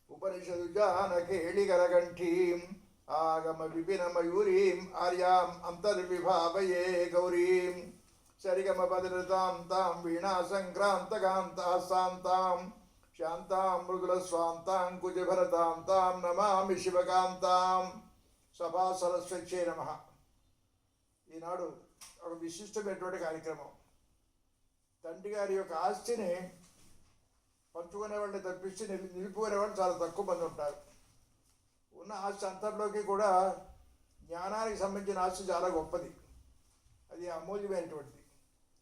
ఉపనిషదు జానకేళికరకంఠీం ఆగమ విపిన మయూరీం ఆర్యాం అంతర్విభావయే గౌరీం సరిగమ పదృతాం తాం వీణా సంక్రాంతకాంతాం శాంతాం మృదుల స్వాంతాం కుజభరతాం తాం నమామి శివకాంతాం. సభా సరస్వత్యై నమః. ఈనాడు ఒక విశిష్టమైనటువంటి కార్యక్రమం. తండ్రి గారి యొక్క ఆస్తిని పంచుకునేవాళ్ళని తప్పించి నిలుపుకునేవాళ్ళు చాలా తక్కువ మంది ఉంటారు. ఉన్న ఆస్తి అంతట్లోకి కూడా జ్ఞానానికి సంబంధించిన ఆస్తి చాలా గొప్పది. అది అమూల్యమైనటువంటిది.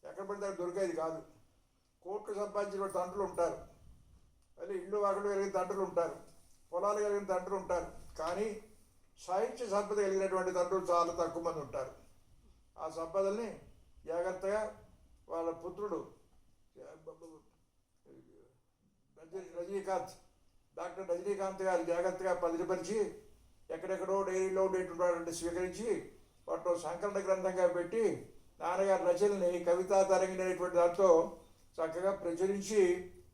ఎక్కడ పడితే దొరికేది కాదు. కోట్లు సంపాదించిన తండ్రులు ఉంటారు, అదే ఇళ్ళు వాకలు కలిగిన తండ్రులు ఉంటారు, పొలాలు కలిగిన తండ్రులు ఉంటారు. కానీ సాహిత్య సంపద కలిగినటువంటి తండ్రులు చాలా తక్కువ మంది ఉంటారు. ఆ సంపదల్ని జాగ్రత్తగా వాళ్ళ పుత్రుడు డాక్టర్ రజనీకాంత్ గారు జాగ్రత్తగా భద్రపరిచి ఎక్కడెక్కడో డైరీలో ఉండేటువంటి స్వీకరించి వాటిలో సంకలన గ్రంథంగా పెట్టి నాన్నగారి రచనల్ని కవితా తరంగినటువంటి దాంతో చక్కగా ప్రచురించి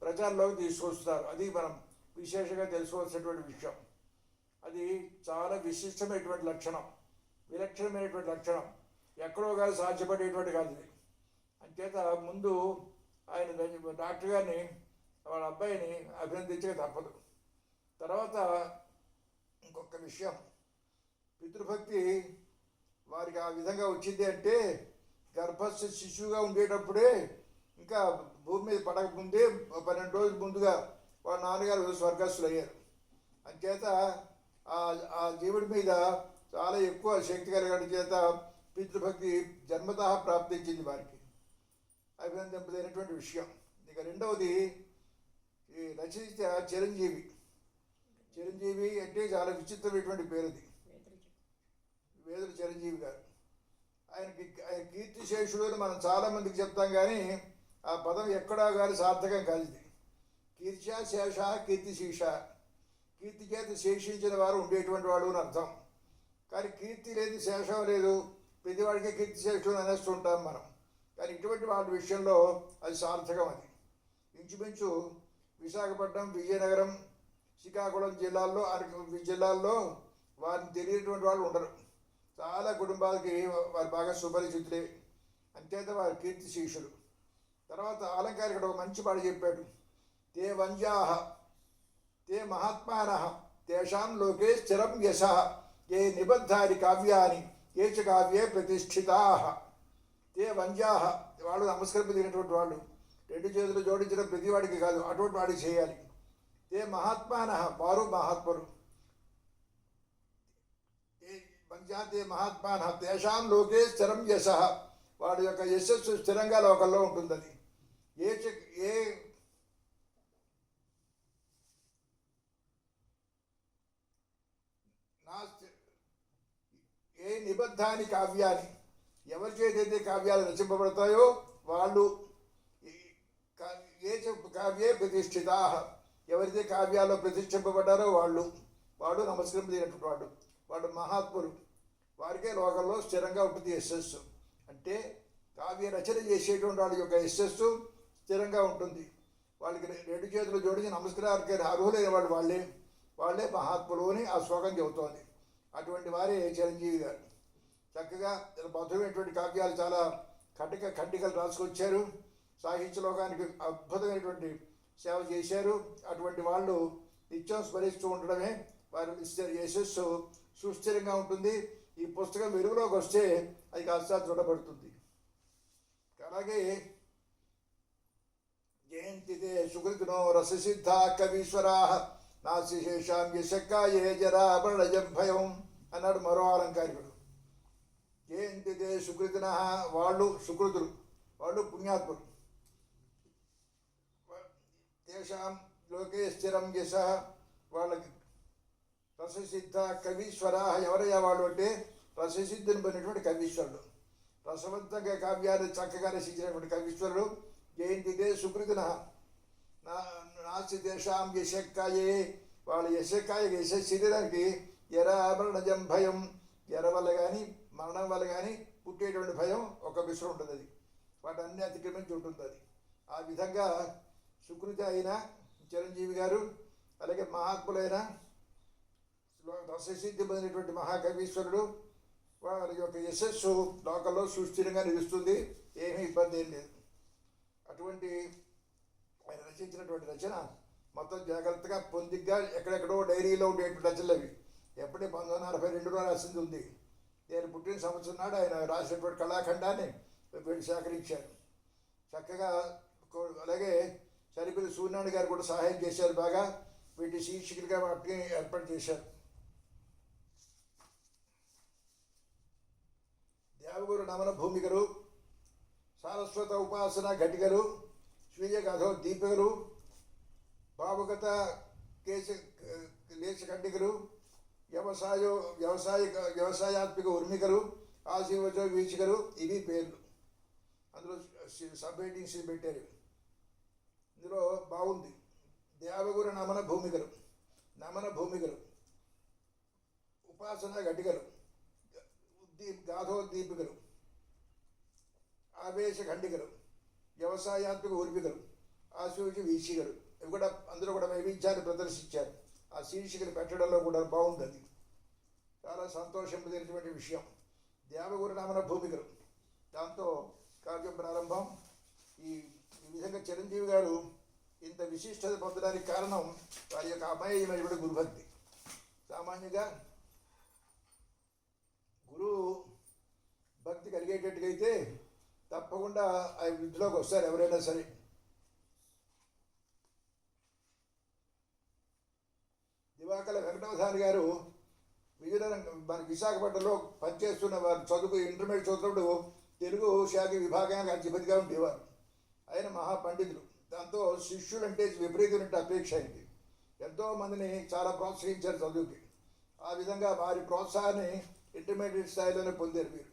ప్రచారంలోకి తీసుకొస్తున్నారు. అది మనం విశేషంగా తెలుసుకోవాల్సినటువంటి విషయం. అది చాలా విశిష్టమైనటువంటి లక్షణం, విలక్షణమైనటువంటి లక్షణం. ఎక్కడో కాదు సాధ్యపడేటువంటి కాదు ఇది. అంచేత ముందు ఆయన డాక్టర్ గారిని వాళ్ళ అబ్బాయిని అభినందించక తప్పదు. తర్వాత ఇంకొక విషయం, పితృభక్తి వారికి ఆ విధంగా వచ్చింది అంటే గర్భస్థ శిశువుగా ఉండేటప్పుడే, ఇంకా భూమి మీద పడకముందే 12 రోజుల ముందుగా వాళ్ళ నాన్నగారు స్వర్గస్థులు అయ్యారు. అంచేత ఆ జీవుడి మీద చాలా ఎక్కువ శక్తి కలగడం చేత పితృభక్తి జన్మతః ప్రాప్తించింది వారికి. అభినందింపదైనటువంటి విషయం. ఇక రెండవది, ఈ రచయిత చిరంజీవి. చిరంజీవి అంటే చాలా విచిత్రమైనటువంటి పేరు. అది వేదుల చిరంజీవి గారు. ఆయన కీర్తిశేషుడు అని మనం చాలామందికి చెప్తాం, కానీ ఆ పదం ఎక్కడా కానీ సార్థకం కాదు. ఇది కీర్త్యా శేష కీర్తిశీష, కీర్తి చేత శేషించిన వారు ఉండేటువంటి వాడు అని అర్థం. కానీ కీర్తి లేదు, శేషం లేదు, ప్రతివాడికి కీర్తిశేషుడు అనేస్తుంటాం మనం. కానీ ఇటువంటి వాళ్ళ విషయంలో అది సార్థకం. అది ఇంచుమించు విశాఖపట్నం, విజయనగరం, శ్రీకాకుళం జిల్లాల్లో వారిని తెలియనటువంటి వాళ్ళు ఉండరు. చాలా కుటుంబాలకి వారు బాగా సుపరిచితులే. అంచేత వారి కీర్తి శీషులు. తర్వాత అలంకారికుడు ఒక మంచి పాట చెప్పాడు. తే వంజాః తే మహాత్మానః తేషాం లోకే స్థిరం యశః ఏ నిబద్ధాని కావ్యాని ఏ చ కావ్యే ప్రతిష్ఠితాః. తే వంజాః, వాళ్ళు నమస్కరింపదగినటువంటి వాళ్ళు. 2 చేతులు జోడించడం ప్రతివాడికి కాదు, అటువంటి వాడికి చేయాలి. తే మహాత్మానః, వారు మహాత్ములు. తే మహాత్మానః తేషాం లోకే స్థిరం యశః, వాడి యొక్క యశస్సు స్థిరంగా లోకంలో ఉంటుంది. అది ఏ నిబద్ధాని కావ్యాన్ని, ఎవరి చేతైతే కావ్యాలు రచింపబడతాయో వాళ్ళు ఏ కావ్యే ప్రతిష్ఠితా, ఎవరైతే కావ్యాల్లో ప్రతిష్ఠింపబడ్డారో వాడు నమస్కరింపదగినటువంటి వాడు మహాత్ములు. వారికే లోకంలో స్థిరంగా ఉంటుంది యశస్సు. అంటే కావ్య రచన చేసేటువంటి వాళ్ళ యొక్క యశస్సు స్థిరంగా ఉంటుంది. వాళ్ళకి 2 చేతులు జోడించి నమస్కారానికి అర్హులైన వాళ్ళే మహాత్ములు అని ఆ శ్లోకం చెబుతోంది. అటువంటి వారే చిరంజీవి గారు. చక్కగా మధురమైనటువంటి కావ్యాలు చాలా ఖండికలు రాసుకొచ్చారు. సాహిత్య లోకానికి అద్భుతమైనటువంటి సేవ చేశారు. అటువంటి వాళ్ళు నిత్యం స్మరిస్తూ ఉండడమే వారి యశస్సు సుస్థిరంగా ఉంటుంది. ఈ పుస్తకం వెలుగులోకి వస్తే అది కాస్త దృఢపడుతుంది. అలాగే జయంతితే సుకృతినో రససిద్ధా కవీశ్వరా నాస్తి శేషాం యశక్కాయే జరాభరణజం భయం అన్నాడు మరో అలంకారికుడు. జయంతితే సుకృతిన, వాళ్ళు సుకృతులు, వాళ్ళు పుణ్యాత్ములు. తేషాం లోకే స్థిరం యశ, వాళ్ళకి రససిద్ధ కవీశ్వరా. ఎవరయ్యా వాళ్ళు అంటే రససిద్ధిని పొందినటువంటి కవీశ్వరుడు. రసవంతంగా కావ్యాలు చక్కగా రచించినటువంటి కవీశ్వరుడు. జయంతిదే సుకృతిన నాస్తి తేషాం యశక్కాయే, వాళ్ళ యశ శరీరానికి జరాభరణజం భయం, జర వల్ల కానీ మరణం వల్ల కానీ పుట్టేటువంటి భయం ఒక విషయం ఉంటుంది. అది వాటన్ని అతిక్రమించి ఉంటుంది. అది ఆ విధంగా సుకృతి అయిన చిరంజీవి గారు అలాగే మహాత్ములైన రససిద్ధి పొందినటువంటి మహాకవీశ్వరుడు వారి యొక్క యశస్సు లోకల్లో సుస్థిరంగా నిలుస్తుంది, ఏమీ ఇబ్బంది ఏం లేదు. అటువంటి ఆయన రచించినటువంటి రచన మొత్తం జాగ్రత్తగా పొందిగ్గా ఎక్కడెక్కడో డైరీలో ఉండేటువంటి రచనలు అవి. ఎప్పటి 1942లో రాసింది ఉంది. నేను పుట్టిన సంవత్సరం నాడు ఆయన రాసినటువంటి కళాఖండాన్ని వీళ్ళు సేకరించారు చక్కగా. అలాగే సరిపల్లి సూర్యనారాయణ గారు కూడా సహాయం చేశారు బాగా. వీటి శీర్షికలుగా వాటిని ఏర్పాటు చేశారు. దేవగురు నమన భూమికలు, సారస్వత ఉపాసన ఘటికలు, స్వీయ కథో దీపికలు, భావుగత లేచఖండికలు, వ్యవసాయాత్మిక ఉర్మికలు, ఆశీర్వచ వీచికలు, ఇవి పేర్లు. అందులో సబ్ హెడ్డింగ్స్ పెట్టారు. ఇందులో బాగుంది. దేవగురు నమన భూమికలు, ఉపాసన ఘటికలు, గాథోద్దీపికలు, ఆవేశ ఖండికలు, వ్యవసాయాత్మిక ఊర్మికలు, ఆశీర్వచ వీచికలు, ఇవి కూడా అందులో కూడా వైవిధ్యాన్ని ప్రదర్శించారు. ఆ శీర్షికలు పెట్టడంలో కూడా బాగుంది. అది చాలా సంతోషం పొందినటువంటి విషయం. దేవగురు నమన భూమికలు, దాంతో కావ్యం ప్రారంభం. ఈ విధంగా చిరంజీవి గారు ఇంత విశిష్టత పొందడానికి కారణం వారి యొక్క అమేయమైనటువంటి గురుభక్తి. సామాన్యంగా గురువు భక్తి కలిగేటట్టుగా అయితే తప్పకుండా ఆ వృద్ధిలోకి వస్తారు ఎవరైనా సరే. దివాకల వెంకటవధాని గారు విజయనగరం మన విశాఖపట్నంలో పనిచేస్తున్న వారు చదువు ఇంటర్మీడియట్ చదువుతున్నప్పుడు తెలుగు శాఖ విభాగానికి అధిపతిగా ఉండేవారు. ఆయన మహాపండితులు. దాంతో శిష్యులంటే విపరీతమైన అపేక్ష అయింది. ఎంతోమందిని చాలా ప్రోత్సహించారు చదువుకి. ఆ విధంగా వారి ప్రోత్సాహాన్ని ఇంటర్మీడియట్ స్థాయిలోనే పొందారు వీరు.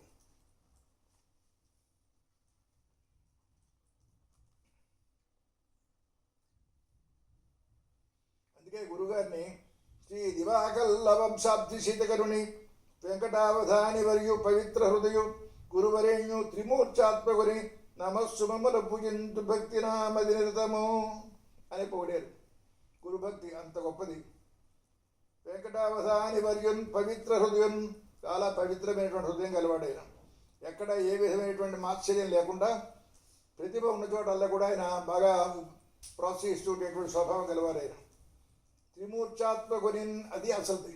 అందుకే గురుగారిని శ్రీ దివాకల్లవంశాబ్ది శీతకరుని వెంకటావధాని వర్యు పవిత్ర హృదయు గురువరేణ్యు త్రిమూర్చాత్మకుని నమస్సుమముల పూజింతు భక్తి నామది నిరతము అని పొగిడారు. గురుభక్తి అంత గొప్పది. వెంకటావధాని వర్యున్ పవిత్ర హృదయం, చాలా పవిత్రమైనటువంటి హృదయం కలవాడైన. ఎక్కడ ఏ విధమైనటువంటి మాత్సర్యం లేకుండా ప్రతిభ ఉన్న చోటల్లా కూడా ఆయన బాగా ప్రోత్సహిస్తూ ఉండేటువంటి స్వభావం కలవారైన. త్రిమూర్చాత్మకుని, అది అసలు.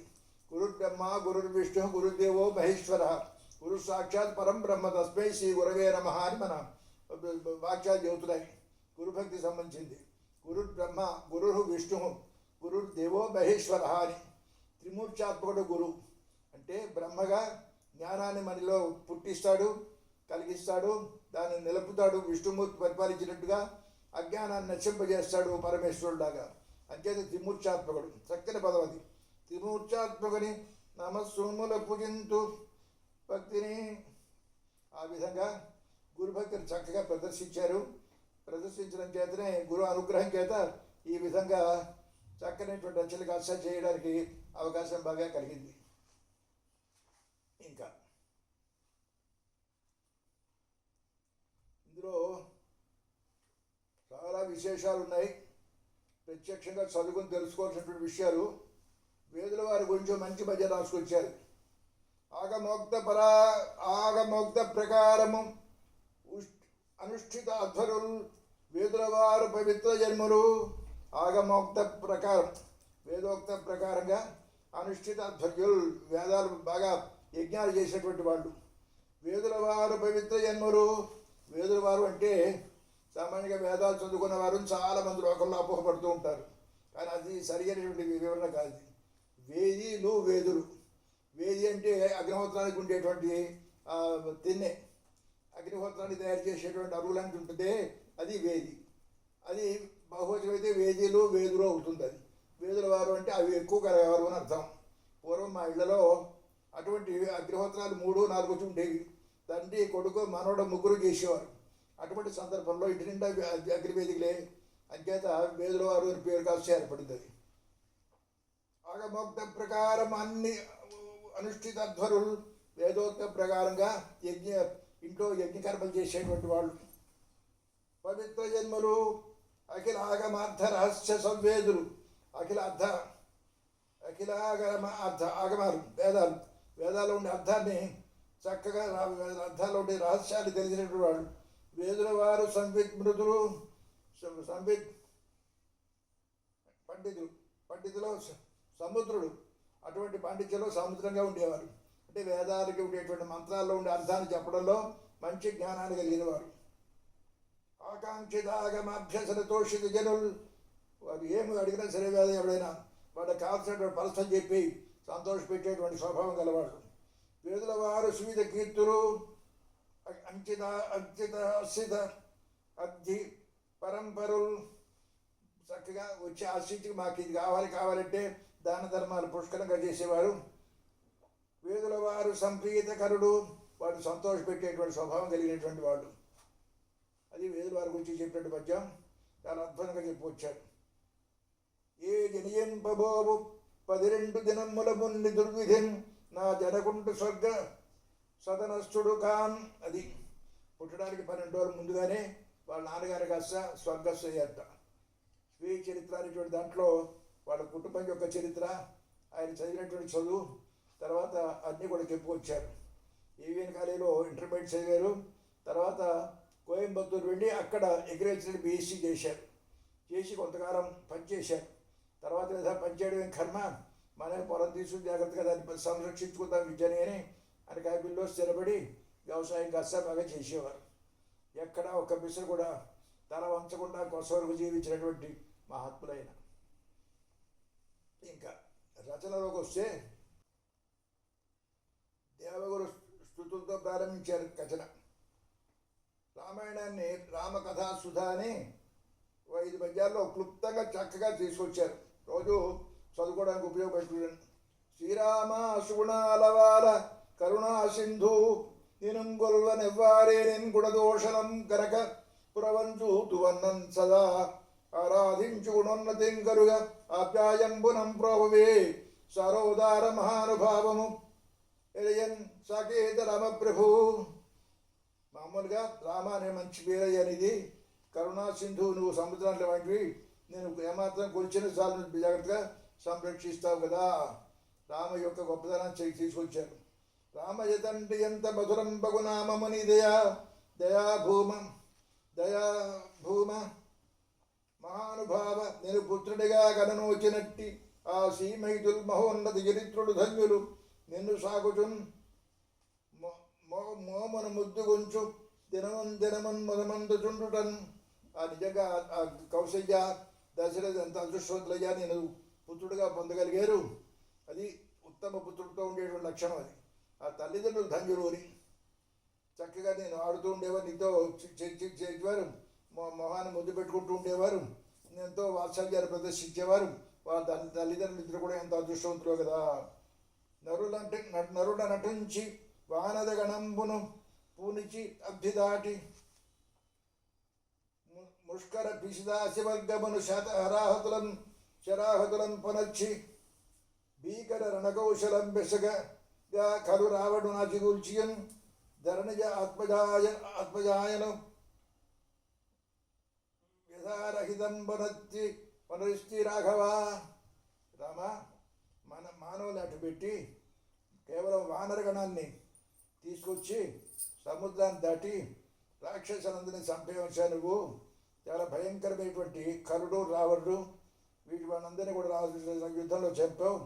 గురుర్బ్రహ్మ గురుర్విష్ణు గురుదేవో మహేశ్వర, గురు సాక్షాత్ పరం బ్రహ్మ తస్మై శ్రీ గురవే నమః అని మన వాక్యాలు చెబుతున్నాయి. గురుభక్తి సంబంధించింది. గురుర్బ్రహ్మ గురు విష్ణు గురుర్దేవో మహేశ్వర అని. త్రిమూర్చాత్మకుడు గురు అంటే బ్రహ్మగా జ్ఞానాన్ని మనలో పుట్టిస్తాడు, కలిగిస్తాడు, దాన్ని నిలుపుతాడు. విష్ణుమూర్తి పరిపాలించినట్టుగా అజ్ఞానాన్ని నశింపజేస్తాడు పరమేశ్వరులాగా. అంచేత త్రిమూర్చాత్మకుడు, చక్కని పదవది. త్రిమూర్చాత్మకుని నమస్సుముల పూజింతు భక్తిని. ఆ విధంగా గురుభక్తిని చక్కగా ప్రదర్శించారు. ప్రదర్శించడం చేతనే గురు అనుగ్రహం చేత ఈ విధంగా చక్కనటువంటి రచనలకు అర్చన చేయడానికి అవకాశం బాగా కలిగింది. ఇంకా ఇందులో చాలా విశేషాలు ఉన్నాయి. ప్రత్యక్షంగా చదువుకుని తెలుసుకోవాల్సినటువంటి విషయాలు. వేదుల వారి గురించి మంచి మధ్య రాసుకొచ్చారు. ఆగమోక్త ప్రకారము అనుష్ఠిత అధ్వరులు వేదుల వారు పవిత్ర జన్ములు. ఆగమోక్త ప్రకారం, వేదోక్త ప్రకారంగా అనుష్ఠిత అధ్వర్యులు, వేదాలు బాగా యజ్ఞాలు చేసేటువంటి వాళ్ళు. వేదుల వారు పవిత్ర జన్ములు. వేదుల వారు అంటే సామాన్యంగా వేదాలు చదువుకున్న వారు చాలామంది లోకంలో అపోహపడుతూ ఉంటారు. కానీ అది సరైనటువంటి వివరణ కాదు. వేదీలు వేదులు. వేది అంటే అగ్నిహోత్రానికి ఉండేటువంటి తిన్నె, అగ్నిహోత్రాన్ని తయారు చేసేటువంటి అరువులాంటి ఉంటుంది, అది వేది. అది బహువచనం అయితే వేదీలు వేదులు అవుతుంది. అది వేదుల వారు అంటే అవి ఎక్కువ కలగేవారు అని అర్థం. పూర్వం మా ఇళ్లలో అటువంటి అగ్నిహోత్రాలు 3-4 ఉండేవి. తండ్రి కొడుకు మనవడు ముగ్గురు చేసేవారు. అటువంటి సందర్భంలో ఇంటి నిండా అగ్నివేదికలే. అంచేత వేదుల వారు అని పేరు కాల్సి ఏర్పడింది. అది ఆగమోక్త ప్రకారం అన్ని అనుష్ఠిత అధ్వరులు, వేదోక్త ప్రకారంగా ఇంట్లో యజ్ఞకర్మలు చేసేటువంటి వాళ్ళు. పవిత్ర జన్మలు, అఖిల ఆగమార్థ రహస్య సంవేదులు, అఖిల అర్థ అఖిలాగమ అర్థ ఆగమాలు వేదాలు, వేదాల్లో ఉండే అర్థాన్ని చక్కగా అర్థాల్లో ఉండే రహస్యాన్ని తెలిసినటువంటి వాడు. వేదుల వారు సంవిత్ మృదులు, సంవిత్ పండితులు, పండితులు సముద్రుడు. అటువంటి పాండిత్యంలో సముద్రంగా ఉండేవారు. అంటే వేదాలకి ఉండేటువంటి మంత్రాల్లో ఉండే అర్థాన్ని చెప్పడంలో మంచి జ్ఞానాన్ని కలిగిన వారు. ఆకాంక్షితాగమాభ్యసన తోషిత జనులు, వారు ఏమి అడిగినా సరే వేద ఎవడైనా వాళ్ళకి కాల్సినటువంటి పరస్థం చెప్పి సంతోషపెట్టేటువంటి స్వభావం గలవాడు. వేదుల వారు సువిధ కీర్తులు, అంచిత అంచిత అసిత అద్ధి పరంపరులు, చక్కగా వచ్చి ఆశించి మాకు ఇది కావాలి కావాలంటే దాన ధర్మాలు పుష్కలంగా చేసేవారు. వేదుల వారు సంప్రీతకరుడు, వాడు సంతోషపెట్టేటువంటి స్వభావం కలిగినటువంటి వాడు. అది వేదుల వారి గురించి చెప్పినట్టు పద్యం చాలా అద్భుతంగా చెప్పొచ్చారు. ఏ జనియంపబోవు 12 దినముల మున్ని దుర్విధిన్ నా జనకుంటు స్వర్గ సదనస్థుడు కాన్. అది పుట్టడానికి 12 రోజుల ముందుగానే వాళ్ళ నాన్నగారికి స్వర్గస్థ అయ్యారట. స్వీయ చరిత్ర అనేటువంటి దాంట్లో వాళ్ళ కుటుంబం యొక్క చరిత్ర, ఆయన చదివినటువంటి చదువు, తర్వాత అన్నీ కూడా చెప్పుకొచ్చారు. ఏవిఎన్ కాలేజీలో ఇంటర్మీడియట్ చదివారు. తర్వాత కోయంబత్తూరు వెళ్ళి అక్కడ అగ్రికల్చర్ బీఎస్సీ చేశారు. చేసి కొంతకాలం పనిచేశారు. తర్వాత లేదా పనిచేయడం ఏం కర్మ, మనం పొలం తీసుకుని జాగ్రత్తగా దాన్ని సంరక్షించుకుందాం విద్యని అని అనకాయపిల్లో స్థిరపడి వ్యవసాయం కాస్త బాగా చేసేవారు. ఎక్కడ ఒక్క పిసరు కూడా తల వంచకుండా కొసవరకు జీవించినటువంటి మహాత్ములైన. ఇంకా రచనలోకి వస్తే దేవగురు స్తుతులతో ప్రారంభించారు రచన. రామాయణాన్ని రామకథా సుధా అని 5 పద్యాల్లో క్లుప్తంగా చక్కగా తీసుకొచ్చారు. రోజు చదువుకోవడానికి ఉపయోగపడుతుంది. శ్రీరామ సుగుణాలవాల కరుణా సింధు నినుగొల్వనెవ్వారే నిన్ గుణదోషణం కనక పురవంచు తువన్నన్ సదా ఆరాధించు గుణోన్నతిం కరుగ ఆప్యాయంబునం ప్రోభవే సరోదార మహానుభావము ఎలయన్ సాకేత రామప్రభు. మామూలుగా రామ అనే మంచి పేరయ్య అనేది కరుణా సింధు, నువ్వు సముద్రాన్ని వంటివి, నేను ఏమాత్రం కొలిచిన చాలు జాగ్రత్తగా సంరక్షిస్తావు కదా. రామ యొక్క గొప్పతనాన్ని తీసుకొచ్చారు. రామయతంటి ఎంత మధురం బగునామని దయాభూమ మహానుభావ, నేను పుత్రుడిగా కననోచినట్టి ఆ సీమైతుల్ మహోన్నత చరిత్రుడు ధన్యులు నిన్ను సాగుచున్ మోమను ముద్దుగొంచు దినమున్ మొదమందుచుండుటన్. ఆ నిజంగా ఆ కౌశల్య దశరథ ఎంత అదృష్టవంతులయ్యా, నేను పుత్రుడిగా పొందగలిగారు. అది ఉత్తమ పుత్రుడితో ఉండేటువంటి లక్షణం. అది ఆ తల్లిదండ్రులు ధన్యులు అని. చక్కగా నేను ఆడుతూ ఉండేవారు, నీతో చేసేవారు, మొహాన్ని ముద్దు పెట్టుకుంటూ ఉండేవారు, ఎంతో వాత్సల్యాన్ని ప్రదర్శించేవారు. వాళ్ళ తల్లిదండ్రులు ఇద్దరు కూడా ఎంత అదృష్టవంతులు కదా. నరుడ నటించి వానద గణంబును పూనిచి అబ్ధిదాటి ముష్కర పిసిదాశివర్గమును శరాహతులం పనర్చి భీకర రణకౌశలం బెసగగా కలు రావడు నాచిగూల్చియన్ ధరణిజ ఆత్మజాయను యథారహితం వనరిస్తి రాఘవా. రామ, మన మానవుని అటు పెట్టి కేవలం వానరగణాన్ని తీసుకొచ్చి సముద్రాన్ని దాటి రాక్షసులందరినీ చంపేవచ్చా నువ్వు. చాలా భయంకరమైనటువంటి కరుడు రావణుడు వీటి వాళ్ళందరినీ కూడా యుద్ధంలో చంపావు.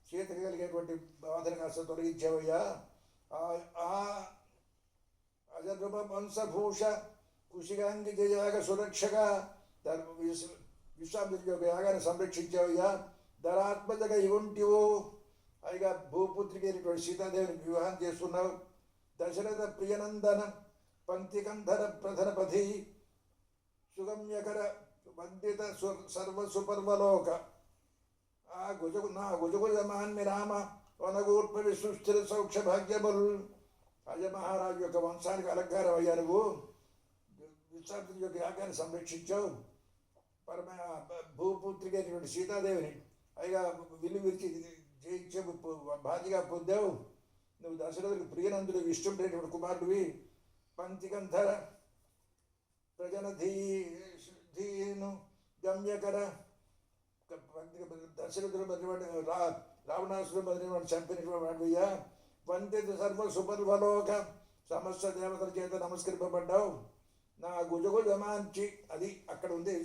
సీతకి కలిగేటువంటి బాధను కాస్త తొలగించావయ్యా. అజరుప వంశభూష కుశిగాంగి జయాగ సురక్షగా విశ్వామిత్రుడి యొక్క యాగాన్ని సంరక్షించావయ్యా. ధరాత్మజగా ఇవంటివో, పైగా భూపుత్రికి అయినటువంటి సీతాదేవిని వివాహం చేస్తున్నావు. దశరథ ప్రియనందన పంక్తికంధర ప్రధనపథి సుగమ్యకర వందిత సర్వసుపర్వలోక ఆ గుజగుజమాన్మి రామ వనగూర్ప విసుస్థిర సౌక్ష భాగ్యబలు. అజమహారాజు యొక్క వంశానికి అలంకారం అయ్యా నువ్వు. విశ్వామిత్రుడి యొక్క యాగాన్ని సంరక్షించావు. భూపుత్రికి అయినటువంటి సీతాదేవిని పైగా విల్లు విరిచి జయించే బాధ్యగా పొందావు. నువ్వు దశరథుడికి ప్రియనందుడు, విష్ణుడైనటువంటి కుమారుడివి. పంక్తికంధర ప్రజన ధీను గమ్యకర దశరథుడు బదిలివాడు రావణాసుడు బదిలివాడు చంపినటువంటి వాడియ్యా. వందిత సర్వ సుపర్వలోక సమస్త దేవతల చేత నమస్కరింపబడ్డావు. నా గుజగుజమాంచి అది అక్కడ ఉంది.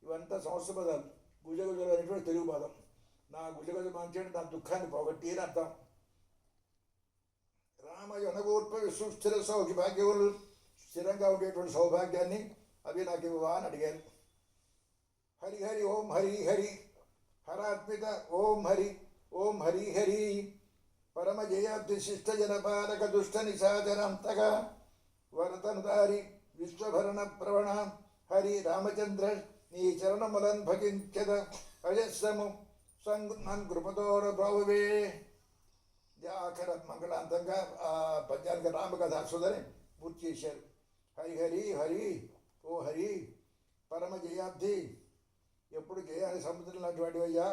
ఇవంతా సంవత్సర పదాలు. గుజగుజలు అనేటువంటి తెలుగు పదం. నా గుజగుజమాంచి అంటే నా దుఃఖాన్ని పోగొట్టి అని అర్థం. రామయనగూర్ప విశ్వస్థిర సౌభాగ్యములు స్థిరంగా ఉండేటువంటి సౌభాగ్యాన్ని అవి నాకు ఇవ్వవా అని అడిగారు. హరిహరి ఓం హరిహరి హరాత్మిత ఓం హరి ఓం హరిహరి పరమ జయాబ్దిశిష్ట జనపాలక దుష్ట నిశాచరంతగా వరతనుదారి విశ్వభరణ ప్రవణ హరి రామచంద్ర నీ చరణములన్ భజించద అజస్సము సంగ్ కృపతోర ప్రభువే. ఆఖర మంగళాంతంగా ఆ పద్యానికి రామకథాసుదని పూర్తి చేశారు. హరిహరి హరి ఓ హరి పరమ జయాబ్ది ఎప్పుడు జయాన్ని సముద్రం లాంటి వాడివయ్యా.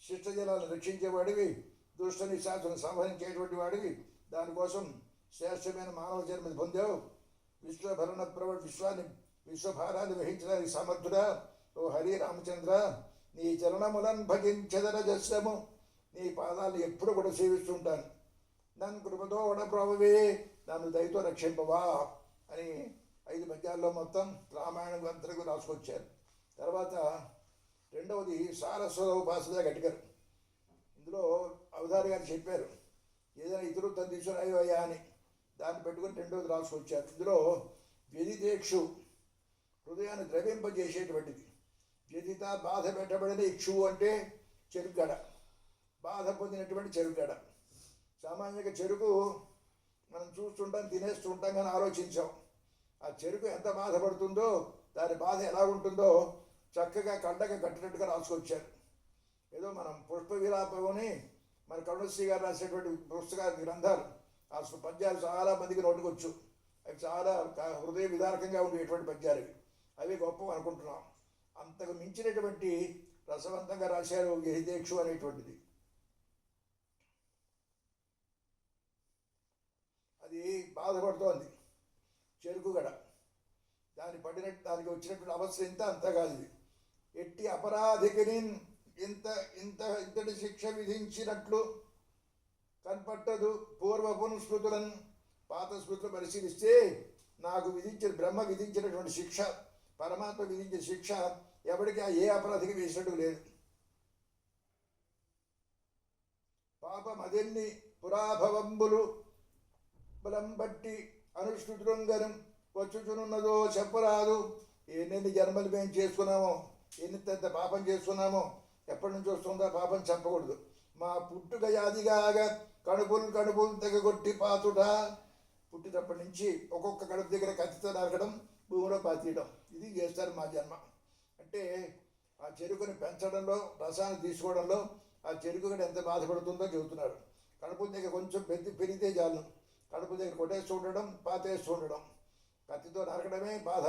శిష్టజలాలను రక్షించేవాడివి, దుష్ట నిశాచులను సంహరించేటువంటి వాడివి. దానికోసం శ్రేష్టమైన మానవ జన్మని పొందావు. విశ్వభరణ విశ్వభారాన్ని వహించడానికి సమర్థుడా ఓ హరి రామచంద్ర నీ చరణములను భజించదర జస్సము నీ పాదాలు ఎప్పుడు కూడా సేవిస్తుంటాను. నన్ను కృపతో వడప్రభవే నన్ను దయతో రక్షింపవా అని 5 పద్యాల్లో మొత్తం రామాయణం గ్రంథకు రాసుకొచ్చారు. తర్వాత రెండవది సారస్వత ఉపాసన గట్టిగారు. ఇందులో అవధారి గారు చెప్పారు ఏదైనా ఇతరులు తను తీసుకురాయ్యా అని. దాన్ని పెట్టుకుని రెండవది రాసుకొచ్చారు. ఇందులో వ్యధితేక్షు హృదయాన్ని ద్రవింపజేసేటువంటిది. వ్యధిత బాధ పెట్టబడిన ఇక్షువు అంటే చెరుగడ, బాధ పొందినటువంటి చెరుగడ. సామాన్యంగా చెరుకు మనం చూస్తుంటాం, తినేస్తూ ఉంటాం, కానీ ఆలోచించాం ఆ చెరుకు ఎంత బాధపడుతుందో, దాని బాధ ఎలా ఉంటుందో చక్కగా కండగా కట్టినట్టుగా రాసుకొచ్చారు. ఏదో మనం పుష్ప విలాపమని మన కరుణశ్రీ గారు రాసేటువంటి పుస్తకాలు గ్రంథాలు ఆ పద్యాలు చాలా మందికి నోటుకొచ్చు. అవి చాలా హృదయ విదారకంగా ఉండేటువంటి పద్యాలు అవి గొప్ప అనుకుంటున్నాం. అంతకు మించినటువంటి రసవంతంగా రాశారు యహితేక్షు అనేటువంటిది. అది బాధపడుతోంది చెరుకుగడ. దానికి వచ్చినటువంటి అవస్థ ఇంత అంత కాదు. ఇది ఎట్టి అపరాధికి ఇంతటి శిక్ష విధించినట్లు కనపట్టదు. పూర్వపు స్మృతులను పాత స్మృతులు పరిశీలిస్తే నాకు బ్రహ్మ విధించినటువంటి శిక్ష, పరమాత్మ విధించిన శిక్ష ఎవరికి ఏ అపరాధికి వేసినట్టు లేదు. పాపం అదెన్ని పురాభవంబులు బలం బట్టి అనుష్ఠుతులంగనం వచ్చుచునున్నదో చెప్పరాదు. ఎన్నెన్ని జన్మలు మేము చేసుకున్నామో, ఎన్నింత పాపం చేసుకున్నామో, ఎప్పటి నుంచి వస్తుందో పాపం చెప్పకూడదు. మా పుట్టుక యాదిగాగా కడుపులు తెగగొట్టి పాతుట. పుట్టినప్పటి నుంచి ఒక్కొక్క కడుపు దగ్గర కత్తితో నరకడం, భూమిలో పాతీయడం, ఇది చేస్తారు మా జన్మ. అంటే ఆ చెరుకుని పెంచడంలో, రసాన్ని తీసుకోవడంలో ఆ చెరుకు కూడా ఎంత బాధపడుతుందో చెబుతున్నారు. కడుపు దగ్గర కొంచెం పెరిగితే చాలు, కడుపు దగ్గర కొట్టేస్తూ ఉండడం, పాతేస్తూ ఉండడం, కత్తితో నరకడమే బాధ.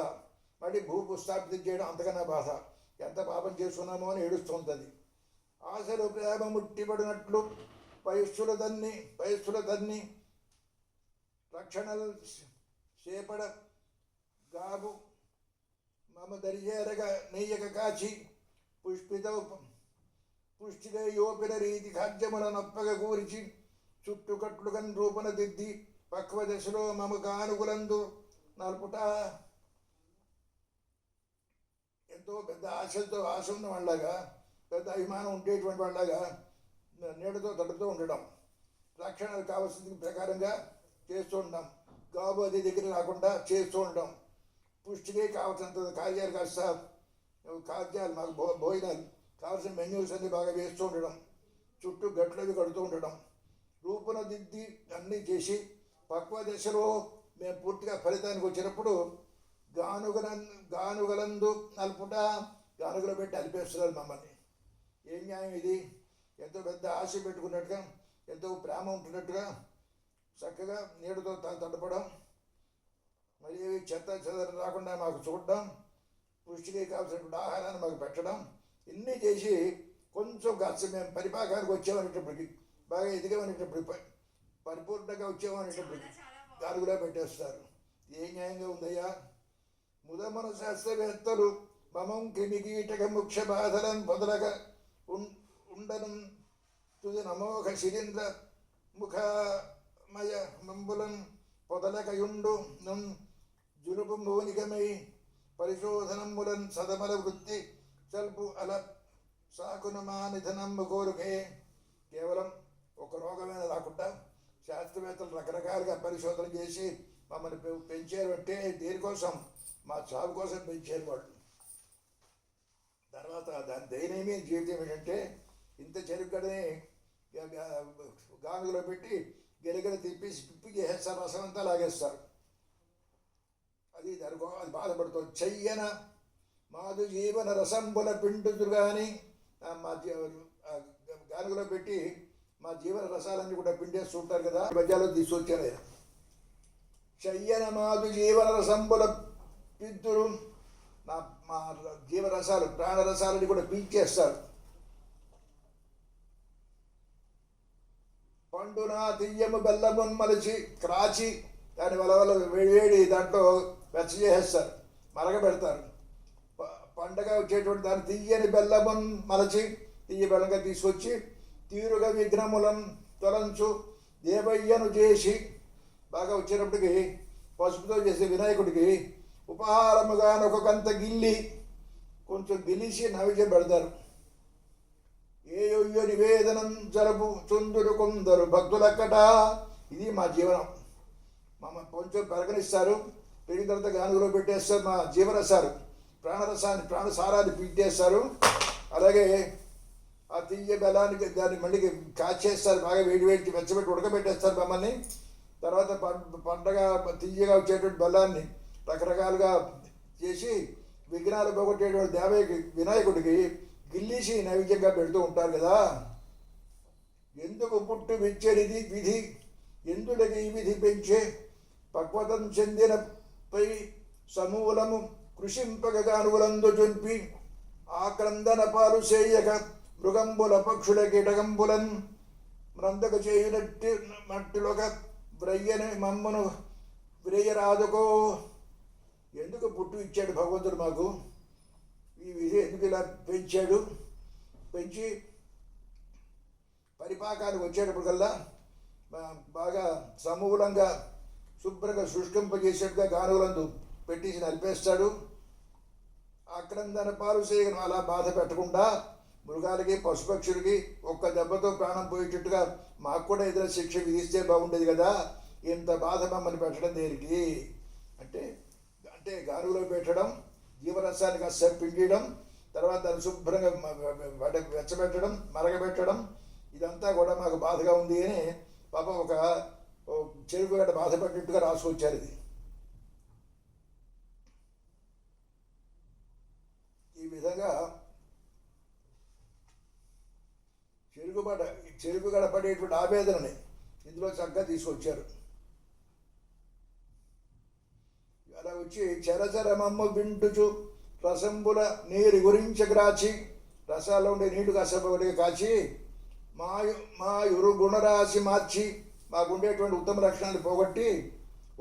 మళ్ళీ భూస్థాపితం చేయడం అంతకన్నా బాధ. ఎంత పాపం చేసుకున్నామో అని ఏడుస్తుంటుంది. ఆశలు ప్రేమ ముట్టిపడినట్లు వయస్సుల తన్ని రక్షణలు చేపడ గాబు మమ దరిజేరగా నెయ్యక కాచి పుష్టిగా యోపిన రీతి ఖాద్యముల నొప్పగ కూరిచి చుట్టుకట్లుగన్ రూపన దిద్ది పక్వ దశలో మమ కానుగులందు నలుపుట. ఎంతో పెద్ద ఆశ ఉన్న వాళ్ళగా, పెద్ద అభిమానం ఉండేటువంటి వాళ్ళగా నీడతో తడుతూ ఉండడం, రక్షణకు కావాల్సిన ప్రకారంగా చేస్తూ ఉండడం, గాబు అది దగ్గర రాకుండా చేస్తూ ఉండడం, పుష్టిగా కావాల్సినంత కార్యాలు ఖాద్యాలు మాకు భోజనాలు కావాల్సిన మెన్యూస్ అన్ని బాగా వేస్తూ ఉండడం, చుట్టూ గట్లవి కడుతూ ఉండడం, రూపున దిద్ది అన్నీ చేసి పక్వ దశలో మేము పూర్తిగా ఫలితానికి వచ్చినప్పుడు గానుగలందు నలుపుట, గానుగలో పెట్టి అలిపేస్తున్నారు మమ్మల్ని. ఏం న్యాయం ఇది? ఎంతో పెద్ద ఆశ పెట్టుకున్నట్టుగా, ఎంతో ప్రేమ ఉంటున్నట్టుగా చక్కగా నీడతో తడపడం, మరి చెత్త చెదర రాకుండా మాకు చూడడం, పుష్టికి కావాల్సినటువంటి ఆహారాన్ని మాకు పెట్టడం, ఇన్ని చేసి కొంచెం కాస్త మేము పరిపాకానికి వచ్చామనేటప్పటికి, బాగా ఎదిగామనేటప్పటికి, పరిపూర్ణంగా వచ్చామనేటప్పటికి గానుగులా పెట్టేస్తారు. ఏ న్యాయంగా ఉందయ్యా? ముదమన శాస్త్రవేత్తలు మమం క్రిమికీటక ముక్షబాధలం పొదలక ఉండనం తుది నమోఘ శిరీంద్ర ముఖమయ మంబులం పొదలకయుండు నం జులుపు మౌనికమై పరిశోధనములన్ సదమల వృత్తి సల్పు అల సాకునమా నిధనమ్ము కోరుకే. కేవలం ఒక రోగమైన రాకుండా శాస్త్రవేత్తలు రకరకాలుగా పరిశోధన చేసి మమ్మల్ని పెంచారు అంటే దేనికోసం? మా చావు కోసం పెంచారు వాళ్ళు. తర్వాత దాని దయనీయమైన జీవితం ఏంటంటే ఇంత చెరుగడని గానుగులో పెట్టి గెలగల తిప్పేసి పిప్పి చేసేస్తారు, రసం అంతా లాగేస్తారు. అది బాధపడుతుంది. చెయ్యన మాదు జీవన రసంబుల పిండుదురు కానీ మా గానుగులో పెట్టి మా జీవన రసాలన్నీ కూడా పిండేస్తూ ఉంటారు కదా, మధ్యలో తీసుకొచ్చారు ఆయన. చెయ్యన మాదు జీవన రసంబుల పిద్దురు, మా జీవరసాలు ప్రాణరసాలని కూడా పీల్చేస్తారు. పండున తియ్యము బెల్లమున్ మలిచి క్రాచి దాని వల్ల వేడి దాంట్లో వెచ్చ చేసేస్తారు, మరగబెడతారు. పండగ వచ్చేటువంటి దాన్ని తియ్యని బెల్లమున్ మలచి తియ్య బెల్లంగా తీసుకొచ్చి తీరుగా విఘ్నములం తొలంచు దేవయ్యను చేసి బాగా వచ్చేటప్పటికి పసుపుతో చేసే వినాయకుడికి ఉపహారముగాను ఒక కంత గిల్లి కొంచెం గిలిసి నైవేద్యం పెడతారు. ఏయొయ్యో నివేదనం జరుపు చుందురు కొందరు భక్తులక్కట. ఇది మా జీవనం. కొంచెం పెరగనిస్తారు, పెరిగిన తర్వాత గానుగులో పెట్టేస్తారు మా జీవరసాలు, ప్రాణసారాన్ని పీటేస్తారు. అలాగే ఆ తియ్య బెల్లానికి దాన్ని మళ్ళీ కాచేస్తారు, బాగా వేడి వెచ్చబెట్టి ఉడకబెట్టేస్తారు మమ్మల్ని. తర్వాత పండగ తియ్యగా వచ్చేటువంటి బెల్లాన్ని రకరకాలుగా చేసి విఘ్నాలు పోగొట్టేటువంటి వినాయకుడికి గిల్లీసి నైవేద్యంగా పెడుతూ ఉంటారు కదా. ఎందుకు పుట్టు విచ్చరిది విధి, ఎందులకి ఈ విధి పెంచే పక్వతం చెందిన పై సమూలము కృషింపగానులందు చుంపి ఆక్రందన పాలు చేయక మృగంబుల పక్షుల కీటకంబులన్ మ్రందక చేయునట్టి మట్టిలొక వ్రయ్యని మమ్మను వ్రేయరాదుకో. ఎందుకు పుట్టు ఇచ్చాడు భగవంతుడు మాకు? ఈ విధి ఎందుకు ఇలా పెంచాడు? పెంచి పరిపాకానికి వచ్చేటప్పటికల్లా బాగా సమూలంగా శుభ్రంగా శుష్కింపజేసేట్టుగా గానుగులందు పెట్టేసి నలిపేస్తాడు. ఆక్రందన పాలు చేయను అలా బాధ పెట్టకుండా మృగాలకి పశుపక్షులకి ఒక్క దెబ్బతో ప్రాణం పోయేటట్టుగా మాకు కూడా ఏదైనా శిక్ష విధిస్తే బాగుండేది కదా. ఇంత బాధ మమ్మల్ని పెట్టడం దేనికి అంటే గానుగులో పెట్టడం, జీవరసాన్ని కాస్త పిండియడం, తర్వాత దాన్ని శుభ్రంగా వెచ్చబెట్టడం, మరగబెట్టడం, ఇదంతా కూడా మాకు బాధగా ఉంది అని పాపం ఒక చెరుకు గడ్డ బాధపడినట్టుగా రాసుకొచ్చారు. ఇది ఈ విధంగా చెరుకు గడ పడేటువంటి ఆవేదనని ఇందులో చక్కగా తీసుకొచ్చారు. అలా వచ్చి చరచరమమ్మ వింటుచు రసంబుల నీరు గురించి గ్రాచి, రసాల్లో ఉండే నీళ్లు కాసేపటిగా కాచి మా యురు గుణరాశి మార్చి మాకుండేటువంటి ఉత్తమ లక్షణాలు పోగొట్టి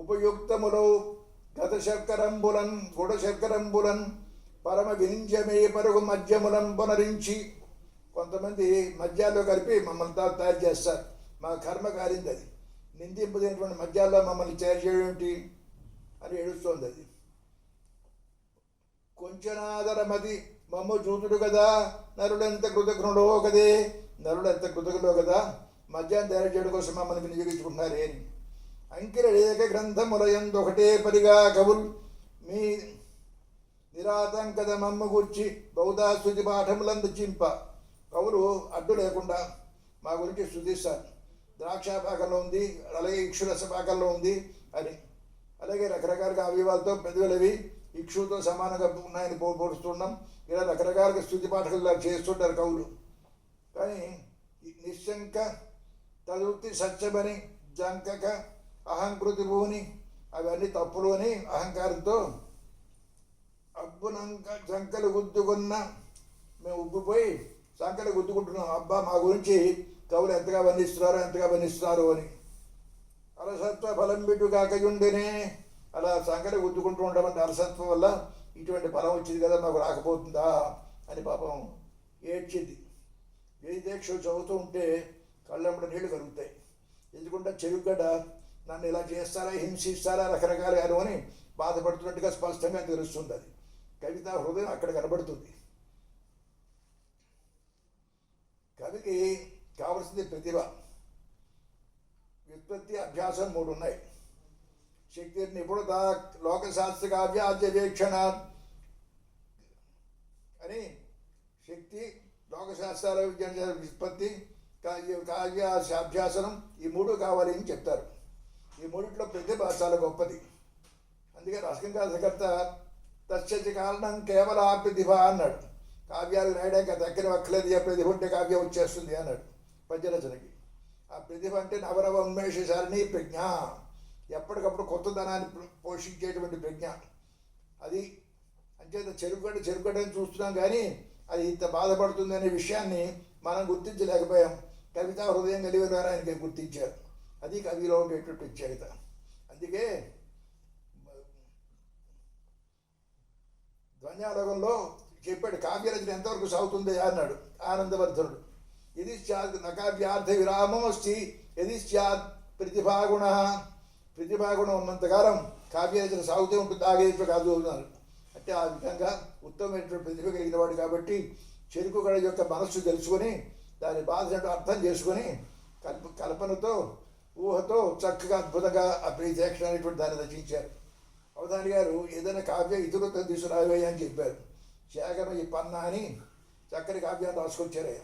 ఉపయుక్తములో గత శర్కరంబులన్ గుడ శర్కరంబులన్ పరమ వినింజమే పరుగు మద్యములం పునరించి. కొంతమంది మద్యాల్లో కలిపి మమ్మల్ని తయారు చేస్తారు. మా కర్మ కారింది అది. నిందింపుదైనటువంటి మద్యాల్లో మమ్మల్ని తయారు చేయడం ఏంటి అని ఏడుస్తోంది అది. కొంచెనాదరమది మమ్మ చూతుడు కదా, నరుడెంత కృతజ్ఞుడో కదే, నరుడెంత కృతజ్ఞుడో కదా, మద్యాన్ని తయారు చేయడం కోసం మమ్మల్ని వినియోగించుకుంటున్నారే అని. అంకిర ఏక గ్రంథములయందు ఒకటే పరిగా కవులు మీ నిరాతంకద మమ్మ గూర్చి బౌద్ధ స్థుతి పాఠములందు చింప. కవులు అడ్డు లేకుండా మా గురించి స్థుతిస్తారు. ద్రాక్షాపాకంలో ఉంది, అలాగే ఇక్షురస పాకంలో ఉంది అని, అలాగే రకరకాలుగా అవయవాలతో పెదవులవి ఇక్షుతో సమానంగా ఉన్నాయని పోరుస్తున్నాం. ఇలా రకరకాలుగా స్థుతి పాఠకులు చేస్తుంటారు కవులు. కానీ నిశంక తదుక్తి సత్యమని జంకక అహంకృతి భూని అవన్నీ తప్పులు అని అహంకారంతో అబ్బునంక జంకలు గుద్దుకున్న మేము ఉబ్బిపోయి సంకలు గుద్దుకుంటున్నాం. అబ్బా మా గురించి కవులు ఎంతగా వర్ణిస్తున్నారు అని. అలసత్వ ఫలం బిడ్డు కాకయుండినే అలా సంకలు గుద్దుకుంటూ ఉండమంటే అలసత్వం వల్ల ఇటువంటి ఫలం వచ్చింది కదా మాకు రాకపోతుందా అని పాపం ఏడ్చింది. వేదీక్షలు చదువుతూ ఉంటే కళ్ళంబడి నీళ్లు కలుగుతాయి. ఎందుకంటే చెరుగడ్డ నన్ను ఇలా చేస్తారా, హింసిస్తారా, రకరకాలుగాను అని బాధపడుతున్నట్టుగా స్పష్టంగా తెలుస్తుంది. అది కవితా హృదయం అక్కడ కనబడుతుంది. కవికి కావలసింది ప్రతిభ, వ్యుత్పత్తి, అభ్యాసం 3 ఉన్నాయి. శక్తి, నిపుణత, లోకశాస్త్ర కావ్యాద్యవేక్షణ అని శక్తి, లోకశాస్త్రాల వ్యుత్పత్తి, కావ్యాభ్యాసనం ఈ 3 కావాలి అని చెప్తారు. ఈ 3లో ప్రతిభ చాలా గొప్పది. అందుకే రసంకర్త తస్యతి కారణం కేవల ప్రతిభ అన్నాడు. కావ్యాలు రాయడానికి దగ్గర అక్కలేదు, ప్రతిభ ఉంటే కావ్యం వచ్చేస్తుంది అన్నాడు పద్యరచనకి. ఆ ప్రతిభ అంటే నవనవ ఉన్మేషశాలిని ప్రజ్ఞ, ఎప్పటికప్పుడు కొత్తదనాన్ని పోషించేటువంటి ప్రజ్ఞ. అది అంచేత చెరుగడ్డని చూస్తున్నాం కానీ అది ఇంత బాధపడుతుంది అనే విషయాన్ని మనం గుర్తించలేకపోయాం. కవితా హృదయం కలిగిన ఆయనకి గుర్తించారు. అది కవిలో ఉండేటువంటి ప్రత్యేకత. అందుకే ధ్వన్యాలోకంలో చెప్పాడు, కావ్యరచన ఎంతవరకు సాగుతుంది అన్నాడు ఆనందవర్ధనుడు. ఇది స్యాద్ నకావ్యార్థ విరామం అస్తి, ఇది స్యాద్ ప్రతిభాగుణ. ప్రతిభాగుణం ఉన్నంతకాలం కావ్యరచన సాగుతూ ఉంటుంది, ఆగేట్లు కాదు అన్నారు. అంటే ఆ విధంగా ఉత్తమమైనటువంటి ప్రతిభ కలిగిన వాడు కాబట్టి చెరుకుగడ యొక్క మనస్సు తెలుసుకొని దాని బాధను అర్థం చేసుకొని కల్పనతో ఊహతో చక్కగా అద్భుతంగా ఆ ప్రీతేక్షణ అనేటువంటి దాన్ని రచించారు. అవధాని గారు ఏదైనా కావ్యం ఇతరులతో తీసుకురావే అని చెప్పారు. శాగమ ఈ పన్నా అని చక్కని కావ్యాన్ని రాసుకొచ్చారయ్య.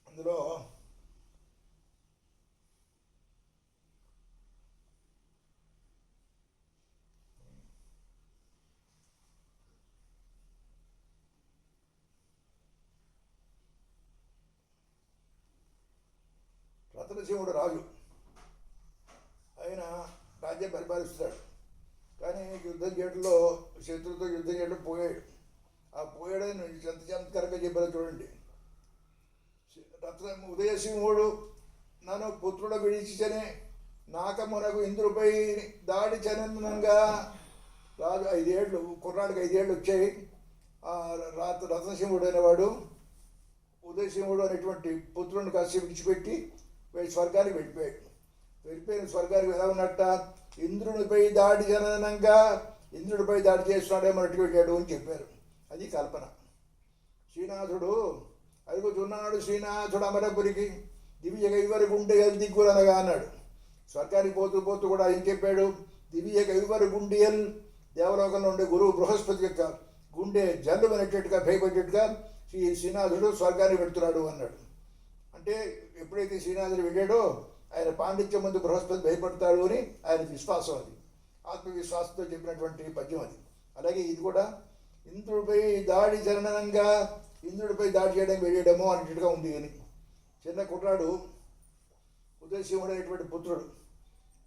అందులో రత్నసింహుడు రాజు, ఆయన రాజ్యం పరిపాలిస్తాడు. కానీ యుద్ధం చేయడంలో శత్రువుతో యుద్ధం చేయడం పోయాడు. ఆ పోయాడని ఎంత చమత్కారంగా చెప్పారు చూడండి. ఉదయసింహుడు నన్ను పుత్రుడు విడిచిచనే నాకమునకు ఇంద్రుపై దాడి చనంగా. రాజు 5 ఏళ్ళు, కుర్రాడికి 5 ఏళ్ళు వచ్చాయి. రత్నసింహుడు అనేవాడు ఉదయసింహుడు అనేటువంటి పుత్రుడిని కాసి విడిచిపెట్టి స్వర్గానికి వెళ్ళిపోయాడు. వెళ్ళిపోయిన స్వర్గానికి ఎలా ఉన్నట్ట, ఇంద్రునిపై దాడి జననంగా ఇంద్రుడిపై దాడి చేస్తున్నాడేమన్నట్టు వెళ్ళాడు అని చెప్పారు. అది కల్పన. శ్రీనాథుడు అడుగుతున్నాడు, శ్రీనాథుడు అమరపురికి దివ్య కైవరకు ఉంటే దిగ్గులనగా అన్నాడు. స్వర్గానికి పోతూ పోతూ కూడా ఏం చెప్పాడు, దివ్య కైవరు గుండియల్, దేవలోకంలో ఉండే గురువు బృహస్పతి యొక్క గుండె జల్లు అనేటట్టుగా భయపడేట్టుగా శ్రీనాథుడు స్వర్గానికి వెళ్తున్నాడు అన్నాడు. అంటే ఎప్పుడైతే శ్రీనాథుడు వెళ్ళాడో ఆయన పాండిత్యం ముందు బృహస్పతి భయపడతాడు అని ఆయన విశ్వాసం. అది ఆత్మవిశ్వాసంతో చెప్పినటువంటి పద్యం అది. అలాగే ఇది కూడా ఇంద్రుడిపై దాడి జననంగా ఇంద్రుడిపై దాడి చేయడానికి వెళ్ళడమో అన్నట్టుగా ఉంది. అని చిన్న కుట్రాడు ఉదయసింహుడు అనేటువంటి పుత్రుడు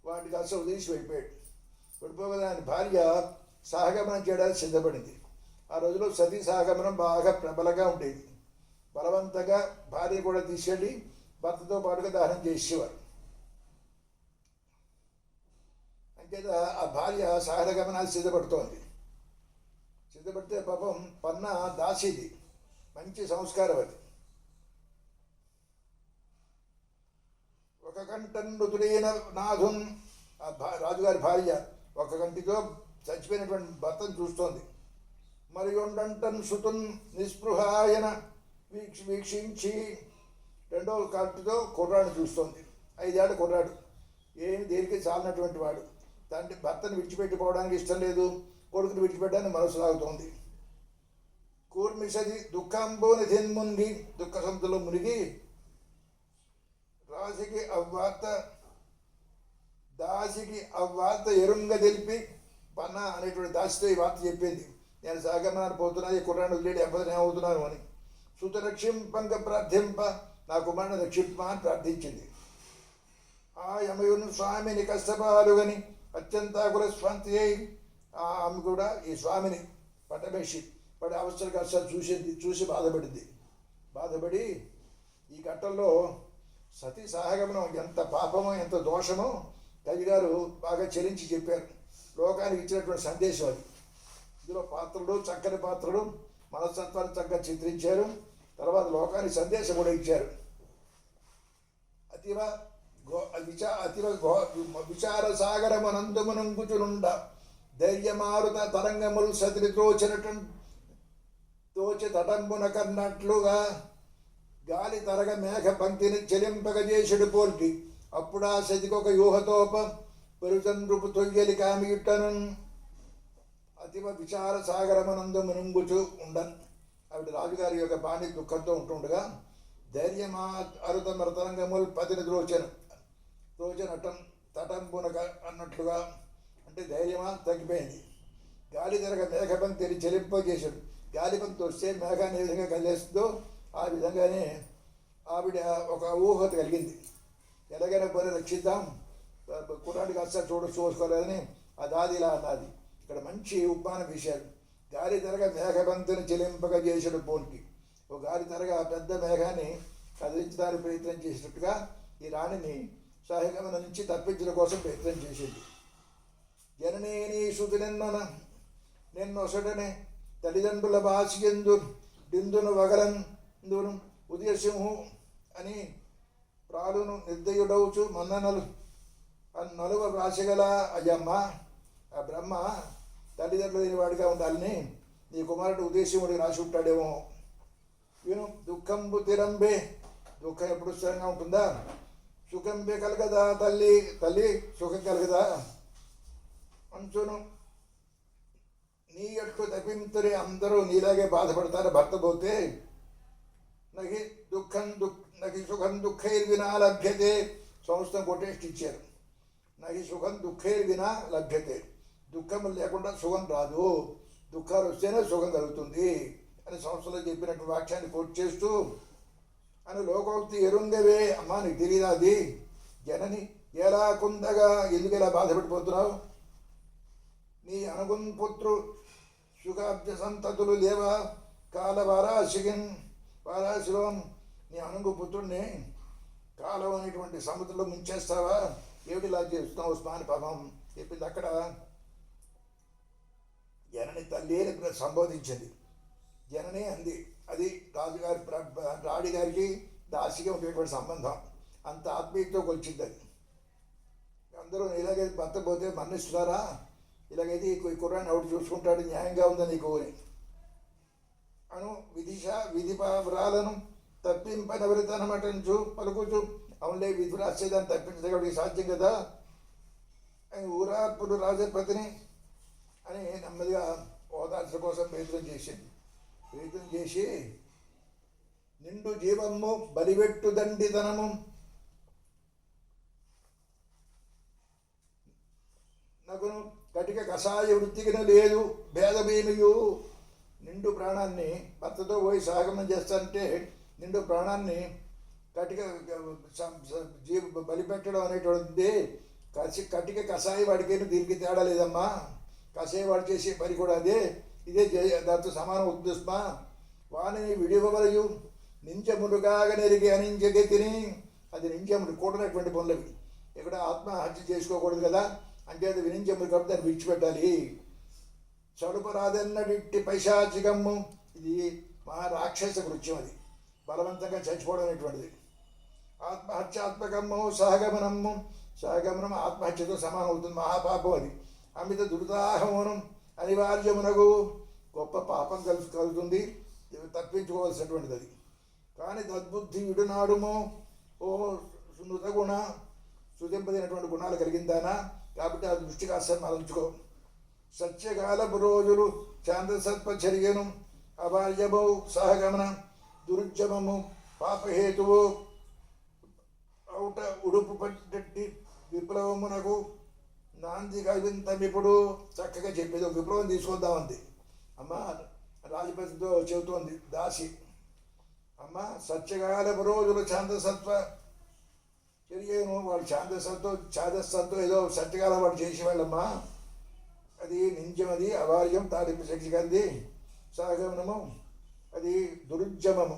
వాటికి అసలు ఉదయసి వెళ్ళిపోయాడు. వెళ్ళిపోగా ఆయన భార్య సహగమనం చేయడానికి సిద్ధపడింది. ఆ రోజులో సతీ సహగమనం బాగా ప్రబలంగా ఉండేది. బలవంతంగా భార్య కూడా తీసుకెళ్ళి భర్తతో పాటుగా దహనం చేసేవారు. అంచేత ఆ భార్య సహగమనాన్ని సిద్ధపడుతోంది. సిద్ధపడితే పాపం పన్న దాసిది, మంచి సంస్కారం అది. ఒక కంఠన్ మృతుడైన నాథున్, ఆ రాజుగారి భార్య ఒక కంటితో చచ్చిపోయినటువంటి భర్తను చూస్తోంది. మరి రెండంటన్ సుతున్ నిస్పృహాయన వీక్షించి రెండో కంటితో కుర్రాడిని చూస్తోంది. 5 ఏళ్ల కుర్రాడు, ఏమి దేనికి చాలినటువంటి వాడు. తండ్రి భర్తను విడిచిపెట్టిపోవడానికి ఇష్టం లేదు, కొడుకుని విడిచిపెట్టడానికి మనసు లాగుతోంది. కూర్మిషది దుఃఖంబోని మునిగి, దుఃఖ సముద్రంలో మునిగి దాసికి అవ్వార్త ఎరుంగ తెలిపి పన్న అనేటువంటి దాసితో ఈ వార్త చెప్పింది. నేను సాగమనాన్ని పోతున్నా, ఈ కుర్రాన్ని వదిలేడు ఎంపదని ఏమవుతున్నాను అని. సుత రక్షింపంక ప్రార్థింప, నా కుమారుని రక్షింప అని ప్రార్థించింది. ఆ యమయుని స్వామిని కష్టపాలుగని అత్యంతాకుల స్వంతి అయి ఆమె కూడా ఈ స్వామిని పట్టమేసి పడి అవసర కష్టాలు చూసి బాధపడి ఈ ఘట్టంలో సతీ సహగమనం ఎంత పాపమో ఎంత దోషమో కవి గారు బాగా చెలించి చెప్పారు. లోకానికి ఇచ్చినటువంటి సందేశం అది. ఇందులో పాత్రలు చక్కని పాత్రలు మనస్తత్వాన్ని చక్కగా చిత్రించారు. తర్వాత లోకానికి సందేశం కూడా ఇచ్చారు. విచార సాగరమనందుమునంగుచునుండ ధైర్యమారుత తరంగములు సతిని తోచి తటంబున కన్నట్లుగా గాలి తరగ మేఘ పంక్తిని చెలింపగజేసుడు పోల్కి అప్పుడా సతికొక యూహతోప పెరుచంద్రుపు తొయ్యలి కామియుట్టను అతివ విచార సాగరమనందు మునుంగుచు ఉండన్. ఆవిడ రాజుగారి యొక్క బాణి దుఃఖంతో ఉంటుండగా ధైర్యమా అరుత మృతరంగములు పదిని ద్రోచనటం తటంపునక అన్నట్లుగా, అంటే ధైర్యమా తగ్గిపోయింది. గాలి తిరగ మేఘపంక్తిని చెలింపజేశాడు. గాలిపంక్తి వస్తే మేఘాన్ని ఏ విధంగా కదిలేస్తుందో ఆ విధంగానే ఆవిడ ఒక ఊహ కలిగింది. ఎలాగైనా పోనీ రక్షిద్దాం, కుర్రాడికి అస్సలు చూసుకోలేదని ఆ దాదిలా అన్నది. ఇక్కడ మంచి ఉపమానం వేశాడు. గాలి తరగ మేఘబంతుని చెలింపగా చేసాడు పోన్కి. ఓ గాలి తరగ ఆ పెద్ద మేఘాన్ని కదిలించడానికి ప్రయత్నం చేసినట్టుగా ఈ రాణిని సహగమన నుంచి తప్పించడం కోసం ప్రయత్నం చేసింది. జననేని శృతి నిన్నొసటనే తల్లిదండ్రుల బాసియందు డిందును వగలందును ఉదయసింహు అని ప్రాలును నిర్దయుడవుచు మన్ననలు నలువ రాశిగల అయ్యమ్మ, ఆ బ్రహ్మ తల్లిదండ్రులు లేని వాడిగా ఉండాలని నీ కుమారుడు ఉదయసింహుడికి రాసి ఉంటాడేమో. విను దుఃఖంబు తిరంబే, దుఃఖం ఎప్పుడు స్థిరంగా ఉంటుందా? సుఖంబే కలగదా తల్లి సుఖం కలగదా అంచును. నీ ఎట్లు తప్పింతరి అందరూ నీలాగే బాధపడతారు భర్త పోతే. నకి సుఖం దుఃఖైర్వినా లభ్యతే, సంస్థం కొటేస్ట్ ఇచ్చారు. నకి సుఖం దుఃఖైర్వినా లభ్యతే, దుఃఖం లేకుండా సుఖం రాదు, దుఃఖాలు వస్తేనే సుఖం కలుగుతుంది అని సంస్థలో చెప్పినట్టు వాక్యాన్ని కోట్ చేస్తూ అని లోకోక్తి ఎరుంగవే. అమ్మా నీకు తెలియదా అది? జనని ఎలా కుందగా ఎందుకు ఇలా బాధపడిపోతున్నావు? నీ అనుగున్ పుత్రు సుఖాబ్జ సంతతులు లేవా వారాశిలో నీ అనుగు పుత్రుడిని కాలం అనేటువంటి సముద్రంలో ముంచేస్తావా? ఏమిటి ఇలా చేస్తున్నావు ఉస్మాని పాపం చెప్పింది. అక్కడ జనని తల్లి సంబోధించింది. జనని అంది. అది రాడిగారికి దాసిగా ఉండేటువంటి సంబంధం, అంత ఆత్మీయతతో కొలిచింది. అది అందరూ ఇలాగైతే భర్త పోతే మన్నిస్తున్నారా? ఇలాగైతే ఈ కుర్రాన్ని ఆవిడ చూసుకుంటాడు, న్యాయంగా ఉందని నీకు అను విధిపాలను తప్పింపనవరితనమటంచు పలుకుచు. అవునులే విధి రాసేదాన్ని తప్పించగలిగి సాధ్యం కదా అని ఊరార్పుడు రాజపతిని అని నెమ్మదిగా ఓదార్చడం కోసం ప్రయత్నం చేసి నిండు జీవము బలివెట్టు దండితనము నగును కటిక కషాయ వృత్తికిన లేదు భేదమేమియు. నిండు ప్రాణాన్ని భర్తతో పోయి సహగమనం చేస్తానంటే నిండు ప్రాణాన్ని కటిక బలిపెట్టడం అనేటువంటిది కటిక కషాయ వాడికి దీనికి తేడా లేదమ్మా. కషాయ వాడు చేసే పని కూడా అదే, ఇదే దాంతో సమానం ఉద్దేశమా. వాణిని విడివలయు నించముడుగాగా నెరిగి అనించగే తిని, అది నించముడు కూడనటువంటి పనులవి. ఇక్కడ ఆత్మహత్య చేసుకోకూడదు కదా, అంటే అది వినించముడు కాబట్టి దాన్ని విడిచిపెట్టాలి. చడుపరాదన్నడిట్టి పైశాచికమ్ము, ఇది మహారాక్షస కృత్యం. అది బలవంతంగా చచ్చిపోవడం అనేటువంటిది. ఆత్మహత్యాత్మకమ్ము సహగమనం ఆత్మహత్యతో సమానం అవుతుంది, మహాపాపం అది. అమిత దుర్దాహమనం అనివార్యమునగు, గొప్ప పాపం కలుగుతుంది, తప్పించుకోవాల్సినటువంటిది అది. కానీ తద్బుద్ధి విడునాడుమో ఓ నృతగుణ సుతింపదినటువంటి గుణాలు కలిగిందానా, కాబట్టి ఆ దృష్టికి అస్సలు మరల్చుకో. సత్యకాలపు రోజులు చాంద్రసత్పచర్యను అబాల్యమౌ సహగమన దురుద్యమము పాపహేతువు అవుట ఉడుపు పట్టి విప్లవమునకు నాంది కవింతమిప్పుడు. చక్కగా చెప్పేది, ఒక విప్లవం తీసుకొద్దామంది అమ్మ. రాజపతితో చెబుతోంది దాసి, అమ్మ సత్యకాలపు రోజులు ఛాందసత్వ చర్యను, వాళ్ళు ఛాదస్సంతో ఏదో సత్యకాలం వాడు చేసేవాళ్ళమ్మా. అది నింజం, అది అవార్యం తాడింపు శక్తి కంది. సహగమనము అది దురుద్యమము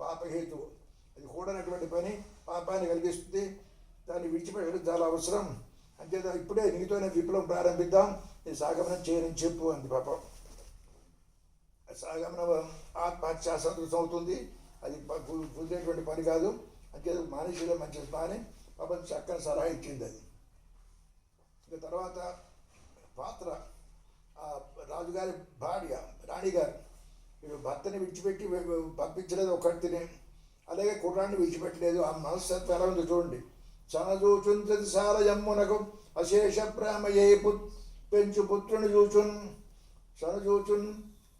పాపహేతువు, అది కూడనటువంటి పని, పాపాన్ని కలిగిస్తుంది. దాన్ని విడిచిపెట్టడం చాలా అవసరం. అంతేదా ఇప్పుడే నీతోనే విప్లవం ప్రారంభిద్దాం, నీ సాగమనం చేయని చెప్పు అంది పాపం. సగమన ఆత్మహత్యా సదృశం అవుతుంది. అది కుదిరేటువంటి పని కాదు. అంటే మనిషిలో మంచి మాని పాపం చక్కని సలహా ఇచ్చింది అది. ఇక తర్వాత పాత్ర రాజుగారి భార్య రాణిగారు వీడు భర్తని విడిచిపెట్టి పంపించలేదు ఒకటిని, అలాగే కుర్రాన్ని విడిచిపెట్టలేదు. ఆ మనస్తత్వం ఎలా ఉందో చూడండి. చనజూచున్ ప్రతిసార యమ్మునకు అశేష ప్రేమయే పెంచు పుత్రుని చూచున్ చనజూచున్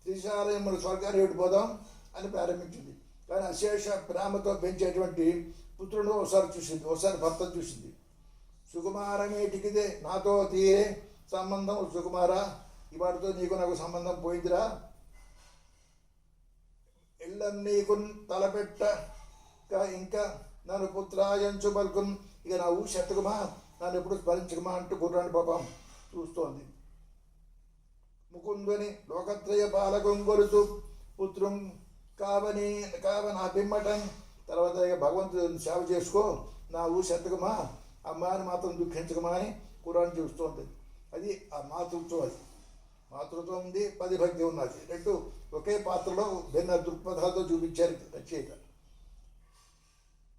త్రిసార యమ్మున స్వర్గాన్ని వెళ్ళిపోదాం అని ప్రారంభించింది. కానీ అశేష ప్రేమతో పెంచేటువంటి పుత్రుడు ఒకసారి చూసింది, ఒకసారి భర్తను చూసింది. సుకుమారమేటికిదే నాతో తీరే సంబంధం సుకుమార, ఇవాటితో నీకు నాకు సంబంధం పోయిందిరా. ఇళ్ళని నీకు తలపెట్ట ఇంకా నన్ను పుత్రాయంచు పలుకున్, ఇక నా ఊసి ఎత్తకుమా, నన్ను ఎప్పుడు స్మరించకుమా అంటూ కుర్రాని పాపం చూస్తోంది. ముకుందుని లోకత్రయ పాలకం కొలుతూ పుత్రం కావని పిమ్మటం. తర్వాత ఇక భగవంతుని సేవ చేసుకో, నా ఊసి ఎత్తకుమా, అమ్మాయిని మాత్రం దుఃఖించకమా అని కుర్రాన్ని చూస్తోంది. అది ఆ మాతృత్వం. అది మాతృత్వం ఉంది, పదిభక్తి ఉన్నది. రెండు ఒకే పాత్రలో భిన్న దృక్పథాలతో చూపించారు రచయిత.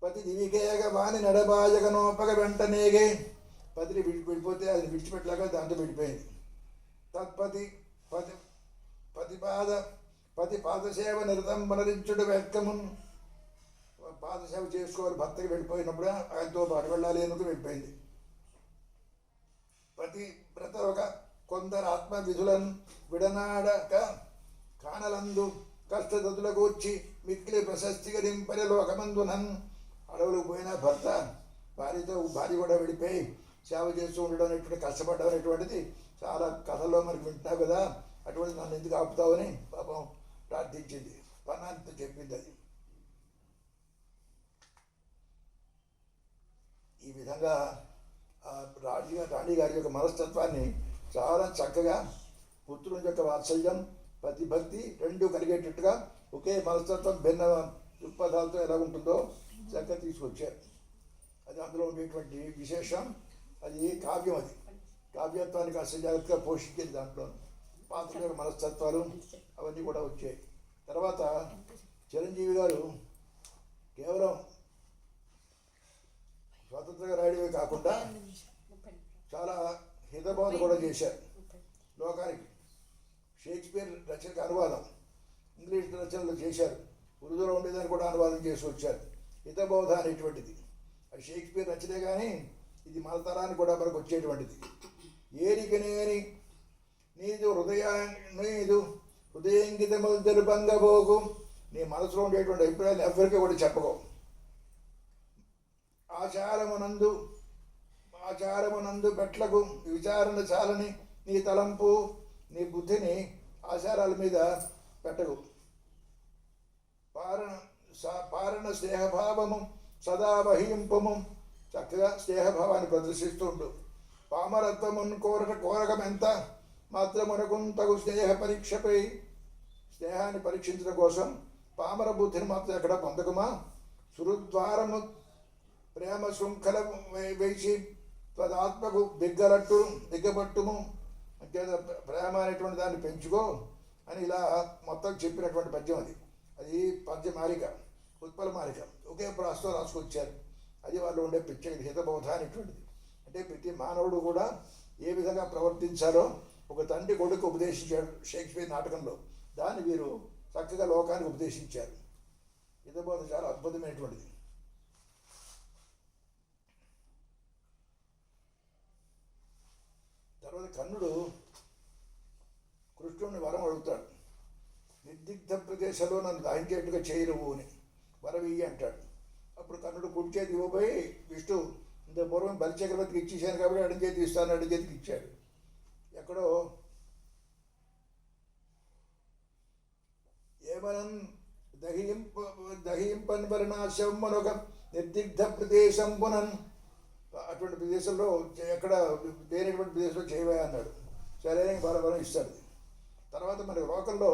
పతి దివికేయగ వాణి నడబాయగనోపగ వెంటనేగే, పతిని విడిపోతే అది విడిచిపెట్టలేక దాంతో విడిపోయింది. తత్పతి పతి పాదసేవ నిరతం వనరించుడు వెక్కమున్, పాదసేవ చేసుకోవాలి భర్తకి వెళ్ళిపోయినప్పుడు ఆయనతో పాటు వెళ్ళాలి అన్నది వెళ్ళిపోయింది. పతి వ్రత ఒక కొందరు ఆత్మ విధులను విడనాడక కానలందు కష్టదతుల కూర్చి మిక్కిలి ప్రశస్తిగా దింపరి లోకమందునన్. అడవులకు పోయిన భర్త భార్య కూడా వెళ్ళిపోయి సేవ చేస్తూ ఉండడం అనేటువంటి కష్టపడడం అనేటువంటిది చాలా కథల్లో మనకు వింటున్నావు కదా, అటువంటి నన్ను ఎందుకు ఆపుతావని పాపం ప్రార్థించింది. పన్నాంతో చెప్పింది. అది ఈ విధంగా రాణి గారి యొక్క మనస్తత్వాన్ని చాలా చక్కగా పుత్రుని యొక్క వాత్సల్యం ప్రతిభక్తి రెండు కలిగేటట్టుగా ఒకే మనస్తత్వం భిన్న దృక్పథాలతో ఎలా ఉంటుందో చక్కగా తీసుకొచ్చారు. అది అందులో ఉండేటువంటి విశేషం. అది కావ్యం. అది కావ్యత్వాన్ని కాస్త జాగ్రత్తగా పోషించేది. దాంట్లో పాత్ర యొక్క మనస్తత్వాలు అవన్నీ కూడా వచ్చాయి. తర్వాత చిరంజీవి గారు కేవలం స్వతంత్రంగా రాయడమే కాకుండా చాలా హితబోధ కూడా చేశారు లోకానికి. షేక్స్పియర్ రచనకు అనువాదం ఇంగ్లీష్ రచనలు చేశారు, ఉర్దూలో ఉండేదాన్ని కూడా అనువాదం చేసి వచ్చారు. హితబోధ అనేటువంటిది అది షేక్స్పియర్ రచనే, కానీ ఇది మన తరానికి కూడా మనకు వచ్చేటువంటిది. ఏరికి నేని నీదు హృదయంగితములు తెలుపంగబోకు, నీ మనసులో ఉండేటువంటి అభిప్రాయాలు ఎవరికీ కూడా చెప్పకో. ఆచారమునందు పెట్లకు విచారణ చాలని నీ తలంపు, నీ బుద్ధిని ఆచారాల మీద పెట్టకు. పారణ స్నేహభావము సదా వహింపము, చక్కగా స్నేహభావాన్ని ప్రదర్శిస్తూ ఉండు. పామరత్వమును కోరకం ఎంత మాత్రమునకు తగు స్నేహ పరీక్షపై, స్నేహాన్ని పరీక్షించడం కోసం పామర బుద్ధిని మాత్రం ఎక్కడ పొందకుమా. సురుద్వారము ప్రేమ శృంఖల వేసి ఆత్మకు దిగ్గబట్టుము అంటే ప్రేమ అనేటువంటి దాన్ని పెంచుకో అని ఇలా మొత్తం చెప్పినటువంటి పద్యం. అది పద్యమాలిక, ఉత్పలమాలిక ఒకే ప్రాస్తో రాసుకొచ్చారు. అది వాళ్ళు ఉండే పిచ్చకి హితబోధ అనేటువంటిది. అంటే ప్రతి మానవుడు కూడా ఏ విధంగా ప్రవర్తించాలో ఒక తండ్రి కొడుకు ఉపదేశించాడు షేక్స్పియర్ నాటకంలో. దాన్ని వీరు చక్కగా లోకానికి ఉపదేశించారు. హితబోధ చాలా అద్భుతమైనటువంటిది. తర్వాత కర్ణుడు కృష్ణుడిని వరం అడుగుతాడు. నిర్దిగ్ధ ప్రదేశంలో నన్ను దాయించేట్టుగా చేయరువు అని వరం ఇయ్యి అంటాడు. అప్పుడు కర్ణుడు కుడి చేతి ఇవ్వబోయి విష్ణు ఇంత పూర్వం బలిచక్రవర్తికి ఇచ్చేసాను కాబట్టి ఎడం చేతికి ఇస్తాను, ఎడం చేతికి ఇచ్చాడు. ఎక్కడో ఏమనం దహింపన్ పరిణాశం మనొక నిర్దిగ్ధ ప్రదేశం పునన్, అటువంటి ప్రదేశంలో ఎక్కడ లేనటువంటి ప్రదేశంలో చేయవా అన్నాడు. సరే బలబలం ఇస్తాడు. తర్వాత మన లోకంలో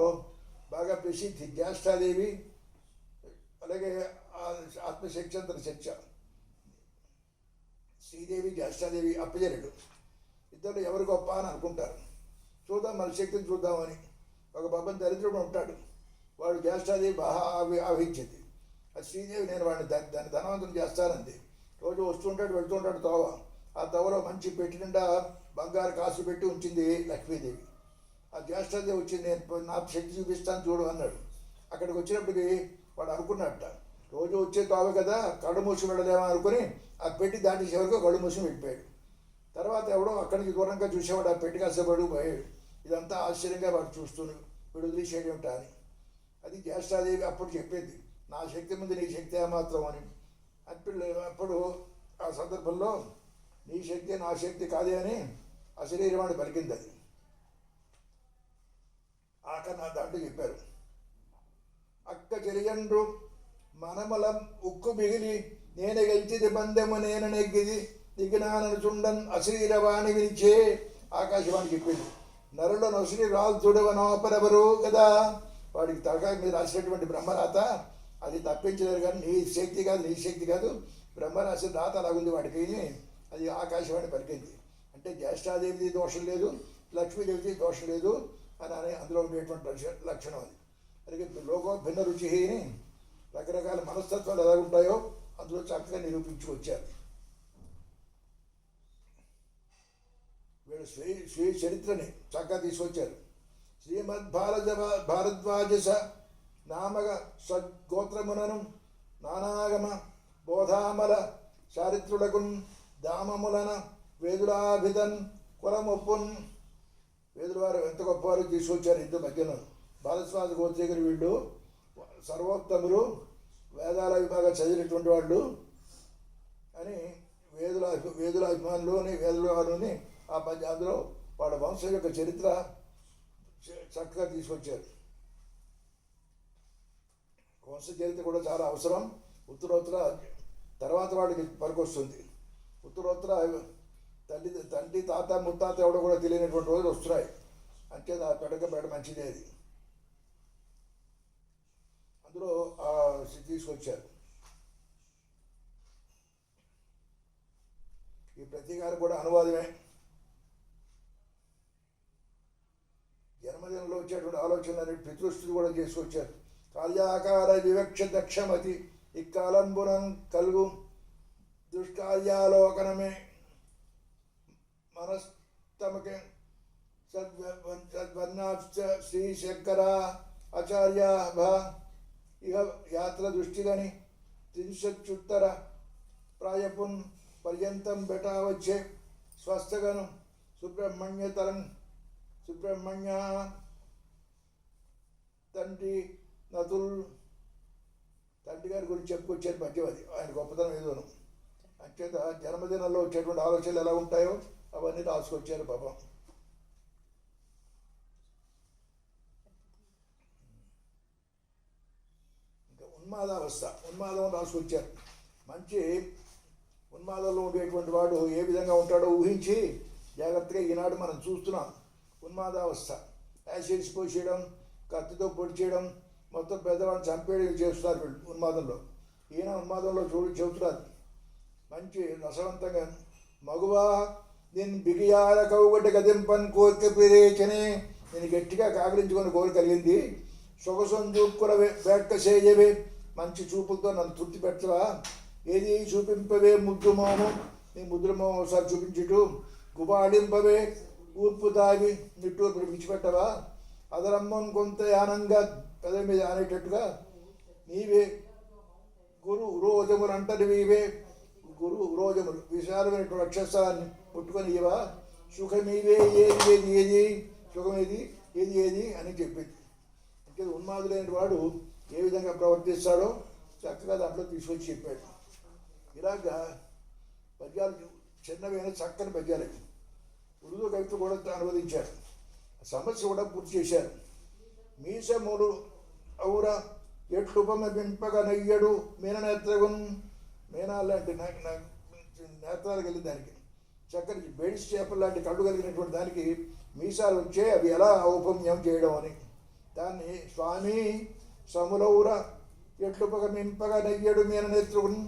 బాగా ప్రసిద్ధి జ్యేష్ఠాదేవి, అలాగే ఆత్మశక్తి చర్చ. శ్రీదేవి జ్యేష్ఠాదేవి అప్పజనుడు ఇద్దరు ఎవరు గొప్ప అని అనుకుంటారు. చూద్దాం మన శక్తిని చూద్దామని ఒక పాపం దరిద్రుడు ఉంటాడు, వాడు జ్యేష్ఠాదేవి బాగా ఆవహించింది. అది శ్రీదేవి నేను వాడిని దాన్ని ధనవంతుని చేస్తానంది. రోజు వస్తుంటాడు వెళ్తుంటాడు తోవ. ఆ తోవలో మంచి పెట్టి నిండా బంగారు కాసు పెట్టి ఉంచింది లక్ష్మీదేవి. ఆ జ్యేష్ఠాదేవి వచ్చింది, నేను నా శక్తి చూపిస్తాను చూడు అన్నాడు. అక్కడికి వచ్చినప్పటికి వాడు అనుకున్నట్ట, రోజు వచ్చే తోవ కదా, కళ్ళు మూసి వెళ్ళలేమో అనుకుని ఆ పెట్టి దాటి వరకు కళ్ళు మూసి వెళ్ళిపోయాడు. తర్వాత ఎవడో అక్కడికి దూరంగా చూసేవాడు, ఆ పెట్టి కష్టపడు పోయాడు. ఇదంతా ఆశ్చర్యంగా వాడు చూస్తున్నాడు, వీడు వదిలేసేయడం అని. అది జ్యేష్ఠాదేవి అప్పుడు చెప్పింది, నా శక్తి ముందు నీ శక్తి ఏమాత్రం అని. అప్పుడు ఆ సందర్భంలో నీ శక్తి నా శక్తి కాదే అని అశరీరవాణి పలికింది. అది ఆకన్నా దాంట్లో చెప్పారు, అక్క చెలియండ్రు మనమలం ఉక్కు మిగిలి నేను గెలిచిది బంధము నేను నెగ్గిది దిగినానను చుండన్ అశరీరవాణి వినిచే. ఆకాశవాణి చెప్పింది, నరుల నొసరి రాజుడవనోపరెవరు కదా, వాడికి తలకాయ మీద రాసినటువంటి బ్రహ్మరాత అది తప్పించలేరు. కానీ నీ శక్తి కాదు, నీ శక్తి కాదు, బ్రహ్మరాశి రాత అలాగుంది వాడికి. అది ఆకాశవాణి పలికింది. అంటే జ్యేష్ఠాదేవిది దోషం లేదు, లక్ష్మీదేవిది దోషం లేదు అని అందులో ఉండేటువంటి లక్షణం అది. అలాగే లోకో భిన్న రుచి రకరకాల మనస్తత్వాలు ఎలా ఉంటాయో అందులో చక్కగా నిరూపించుకొచ్చారు. వీళ్ళు స్వీయ చరిత్రని చక్కగా తీసుకొచ్చారు. భారద్వాజ నామక సద్గోత్రమునను నానాగమ బోధామల చారిత్రులకున్ దామములన వేదులాభిధన్ కులమొప్పున్. వేదుల వారు ఎంత గొప్పవారు తీసుకొచ్చారు ఇంత మధ్యలో. భారద్వాజ గోత్రీకులు వీళ్ళు సర్వోత్తములు, వేదాల విభాగం చదివినటువంటి వాళ్ళు అని వేదుల అభిమానులు అని వేదుల వారుని ఆ అందులో వాళ్ళ వంశం యొక్క చరిత్ర చక్కగా తీసుకొచ్చారు. వంశ చరిత్ర కూడా చాలా అవసరం. ఉత్తరోత్తర తర్వాత వాళ్ళకి పనికొస్తుంది. ఉత్తరోత్తర తండ్రి తాత ముత్తాత ఎవడో కూడా తెలియనటువంటి రోజులు వస్తున్నాయి. అంటే ఆ పెడక మంచిదే. అది అందులో తీసుకొచ్చారు. ఈ ప్రతీకారం కూడా అనువాదమే. జన్మదినంలో వచ్చేటువంటి ఆలోచనలు పితృస్థులు కూడా చేసుకొచ్చారు. కార్యాకార వివక్ష దక్షమతి ఇక్కాలంబునం కలుగు దుష్కార్యాలోకనమే మనస్తమకే సద్వర్ణాశ్చ శ్రీ శంకర ఆచార్య ఇహ యాత్ర దృష్టిగని త్రింశత్యుత్తర ప్రాయపున్ పర్యంతం బెటా వచ్చే స్వస్థగను సుబ్రహ్మణ్య తండ్రి తండ్రి గారి గురించి చెప్పుకొచ్చారు పద్యం. అది ఆయన గొప్పతనం ఏదోను. అంచేత జన్మదినంలో వచ్చేటువంటి ఆలోచనలు ఎలా ఉంటాయో అవన్నీ రాసుకొచ్చారు పాపం. ఇంకా ఉన్మాదం రాసుకొచ్చారు. మంచి ఉన్మాదంలో ఉండేటువంటి వాడు ఏ విధంగా ఉంటాడో ఊహించి జాగ్రత్తగా ఈనాడు మనం చూస్తున్నాం. ఉన్మాదావస్థ, యాసిడ్స్ పోసేయడం, కత్తితో పొడి చేయడం, మొత్తం పెద్దవాడిని చంపేయడం చేస్తున్నారు వీళ్ళు ఉన్మాదంలో. ఈయన ఉన్మాదంలో చెబుతున్నారు మంచి రసవంతంగా, మగువా నేను బిగియాల కవుగడ్డ గదింపని కోరిక పిరేచనే, నేను గట్టిగా కాగలించుకొని కోరిక కలిగింది. సొగసొంజూక్కుల వేట్క చేయవే, మంచి చూపులతో నన్ను తృప్తి పెట్టవా, ఏది చూపింపవే ముద్దుమోము, నీ ముద్దుమోము ఒకసారి చూపించుటు, గుబాడింపవే ఊర్పు తాగి నిట్టూర్పు విడిచిపెట్టవా, అదరమ్మను కొంత యానంగా పెద మీద అనేటట్టుగా, నీవే గురు రోజములు అంటారు, నీవే గురు రోజములు విశాలమైనటువంటి అక్షస్థలాన్ని పుట్టుకొని ఇవా, సుఖమీవే ఏది సుఖం ఏది అని చెప్పింది. అంటే ఉన్మాదులైన వాడు ఏ విధంగా ప్రవర్తిస్తాడో చక్కగా దాంట్లో తీసుకొచ్చి చెప్పాడు. ఇలాగా పద్యాలు చిన్నవైన చక్కని పద్యాలు. ఉర్దూ కవిత కూడా అనువదించారు. సమస్య కూడా పూర్తి చేశారు. మీసములు ఔర ఎట్లుపమ పెంపక నయ్యడు మీననేత్రగున్, మీనాలంటే నాకు నేత్రాలు కలిగిన దానికి, చక్కని బేడిస్ చేపలు లాంటి కళ్ళు కలిగినటువంటి దానికి మీసాలు వచ్చే అవి ఎలా ఔపమ్యం చేయడం అని. దాన్ని స్వామి సములౌర ఎట్లుపక మెంపక నయ్యడు మీననేత్రగున్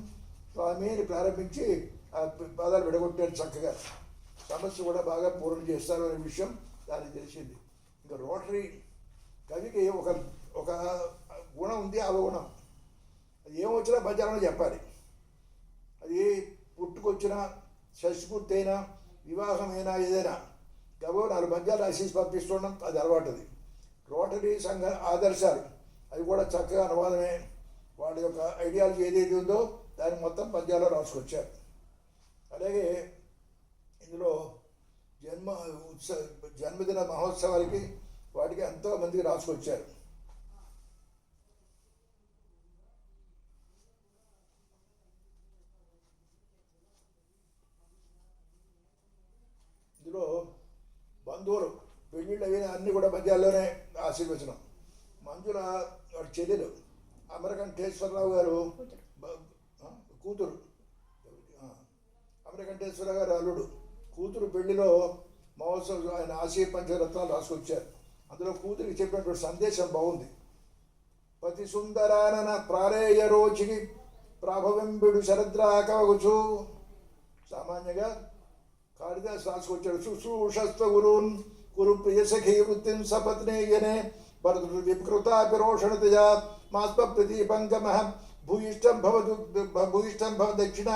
స్వామిని ప్రారంభించి ఆ పదాలు విడగొట్టారు చక్కగా. సమస్య కూడా బాగా పూర్ణ చేస్తారు అనే విషయం దానికి తెలిసింది. ఇంకా రోటరీ కవికి ఒక ఒక గుణం ఉంది, అవగుణం. అది ఏమొచ్చినా పద్యాలను చెప్పాలి. అది పుట్టుకొచ్చిన, షష్ఠపూర్తి అయినా, వివాహమైనా, ఏదైనా గబో 4 పద్యాలు రాసేసి పంపిస్తుండడం అది అలవాటుది. రోటరీ సంఘ ఆదర్శాలు అవి కూడా చక్కగా అనువాదమే. వాళ్ళ యొక్క ఐడియాలజీ ఏదైతే ఉందో దాన్ని మొత్తం పద్యాల్లో రాసుకొచ్చారు. అలాగే ఇందులో జన్మదిన మహోత్సవాలకి వాటికి ఎంతో మందికి రాసుకొచ్చారు. ఇందులో బంధువులు పెళ్ళిళ్ళు అయిన అన్నీ కూడా పద్యాల్లోనే ఆశీర్వచనం. మంజుల వాడి చెల్లెలు అమరకంఠేశ్వరరావు గారు కూతురు, అమరకంఠేశ్వరరావు గారు అల్లుడు కూతురు పెళ్లిలో మహోత్సవం ఆయన ఆశయ పంచరత్నాలు రాసుకొచ్చారు. అందులో కూతురికి చెప్పినటువంటి సందేశం బాగుంది. పతి సుందరానన ప్రారేయ రోచికి ప్రాభవింబిడు శరద్రాకవగుచు. సామాన్యంగా కాళిదాసు రాసుకొచ్చాడు. శుశ్రూషస్వ గురున్ కురు ప్రియ సఖీ వృత్తిం సపత్నేయనే భరతృ వికృతాపి రోషణతయా మాస్మ ప్రదీపంగమ భూయిష్టం భవ దక్షిణ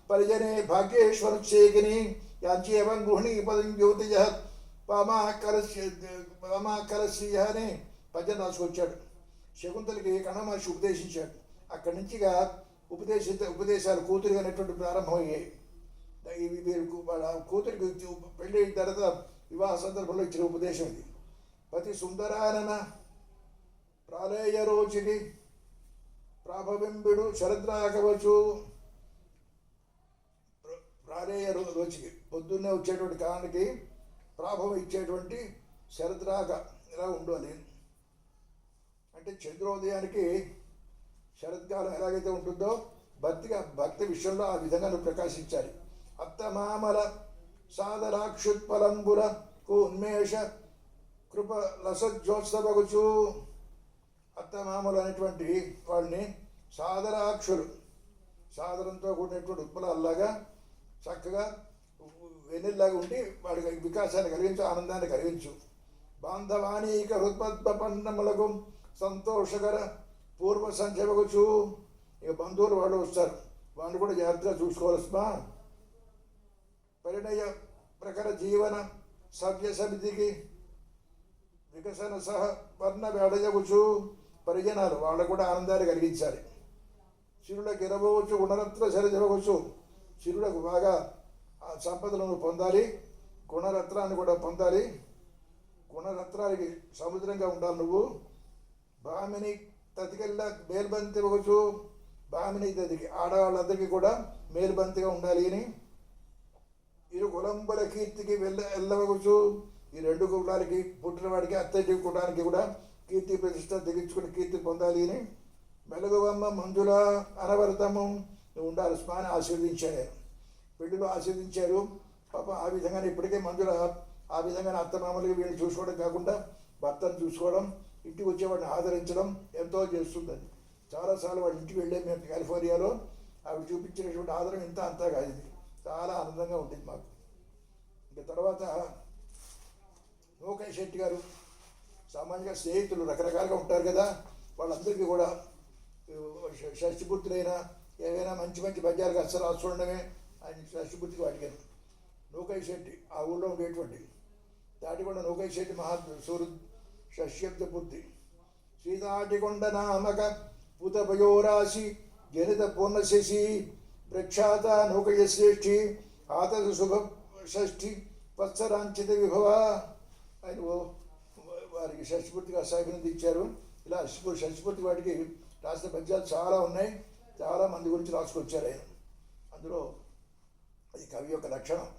పరిజనే భాగ్యేశ్వరుచ్చేకిని యాంచేవం గృహిణీ పదం జ్యోతిజ పామాకలస్య అని పద్యం రాసుకొచ్చాడు. శకుంతలకి కణమహర్షి ఉపదేశించాడు. అక్కడి నుంచిగా ఉపదేశాలు కూతురు అనేటువంటి ప్రారంభమయ్యాయి. వాళ్ళ కూతురికి పెళ్ళి అయిన తర్వాత వివాహ సందర్భంలో ఇచ్చిన ఉపదేశం ఇది. పతి సుందరానన ప్రాళయ రోచికి ప్రాభవింబిడు శరద్రాకవచ్చు. ప్రాళయ రోచికి పొద్దున్నే వచ్చేటువంటి కాలానికి ప్రాభవం ఇచ్చేటువంటి శరద్రాక ఇలా ఉండాలి. అంటే చంద్రోదయానికి శరత్కాలం ఎలాగైతే ఉంటుందో భక్తి విషయంలో ఆ విధంగా నువ్వు ప్రకాశించాలి. అత్తమామల సాదరాక్షుత్పలంబుల ఉన్మేష కృప లసజ్జోత్సవగుచు. అత్తమామలు అనేటువంటి వాళ్ళని సాదరాక్షులు, సాదరంతో కూడినటువంటి ఉత్పలాల్లాగా చక్కగా వెన్నెల్లాగా ఉండి వాడికి వికాసాన్ని కలిగించు, ఆనందాన్ని కలిగించు. బాంధవానీక హృత్పద్మ పండములకు సంతోషకర పూర్వ సంచవగుచు. ఇక బంధువులు వాళ్ళు వస్తారు, వాళ్ళు కూడా జాగ్రత్తగా చూసుకోవాల్సిన. పరిణయ ప్రఖర జీవన సవ్య సమితికి వికసన సహ వర్ణ వేడయగుచు. పరిజనాలు వాళ్ళకు కూడా ఆనందాన్ని కలిగించాలి. శిరులకు ఇరవచ్చు గుణరత్న సరిజవవచ్చు. శిరులకు బాగా సంపదలను పొందాలి, గుణరత్నాన్ని కూడా పొందాలి. గుణరత్నానికి సముద్రంగా ఉండాలి నువ్వు. భామిని తతికెళ్ళ మేల్బంతి ఇవ్వచ్చు. భామిని తతికి ఆడవాళ్ళందరికీ కూడా మేల్బంతిగా ఉండాలి అని. ఇరు కులంబల కీర్తికి వెళ్ళవచ్చు. ఈ 2 కులాలకి పుట్టిన వాడికి అత్తంటి కులానికి కూడా కీర్తి ప్రతిష్ట తెగించుకుని కీర్తి పొందాలి అని. మెలగువమ్మ మంజుల అనవరతము నువ్వు ఉండాలి స్మాని ఆశీర్వదించాను. పెళ్లిలో ఆశీర్వదించారు పాపం. ఆ విధంగానే ఇప్పటికే మంజుల ఆ విధంగానే అత్తమామలుగా వీళ్ళు చూసుకోవడం కాకుండా భర్తను చూసుకోవడం, ఇంటికి వచ్చేవాడిని ఆదరించడం ఎంతో చేస్తుందని. చాలాసార్లు వాడి ఇంటికి వెళ్ళే మేము కాలిఫోర్నియాలో ఆవిడ చూపించినటువంటి ఆదరణ ఇంత అంతా కాదు. చాలా ఆనందంగా ఉంటుంది మాకు. ఇంకా తర్వాత నూకయ్య శెట్టి గారు సామాన్యంగా స్నేహితులు రకరకాలుగా ఉంటారు కదా, వాళ్ళందరికీ కూడా షష్ఠపూర్తులైనా ఏవైనా మంచి మంచి పద్యాలకు అస్సలు చూడడమే ఆయన షష్ఠపూర్తికి వాటికి. నూకయ్య శెట్టి ఆ ఊళ్ళో ఉండేటువంటి దాటికొండ నూకయ్య శెట్టి సూరు షష్యబ్ద పూర్తి. సీతాటికొండ నామక పూతపయోరాశి జనిత పూర్ణశశి ప్రఖ్యాత నూకయ్య శ్రేష్ఠి ఆతద శుభ షష్ఠి వత్సరాంచిత విభవ. ఆయన వారికి షష్ఠపూర్తిగా అభినందించారు. ఇలా షష్ఠపూర్తి వాటికి రాసిన పద్యాలు చాలా ఉన్నాయి. చాలా మంది గురించి రాసుకొచ్చారు ఆయన. అందులో అది కవి యొక్క లక్షణం.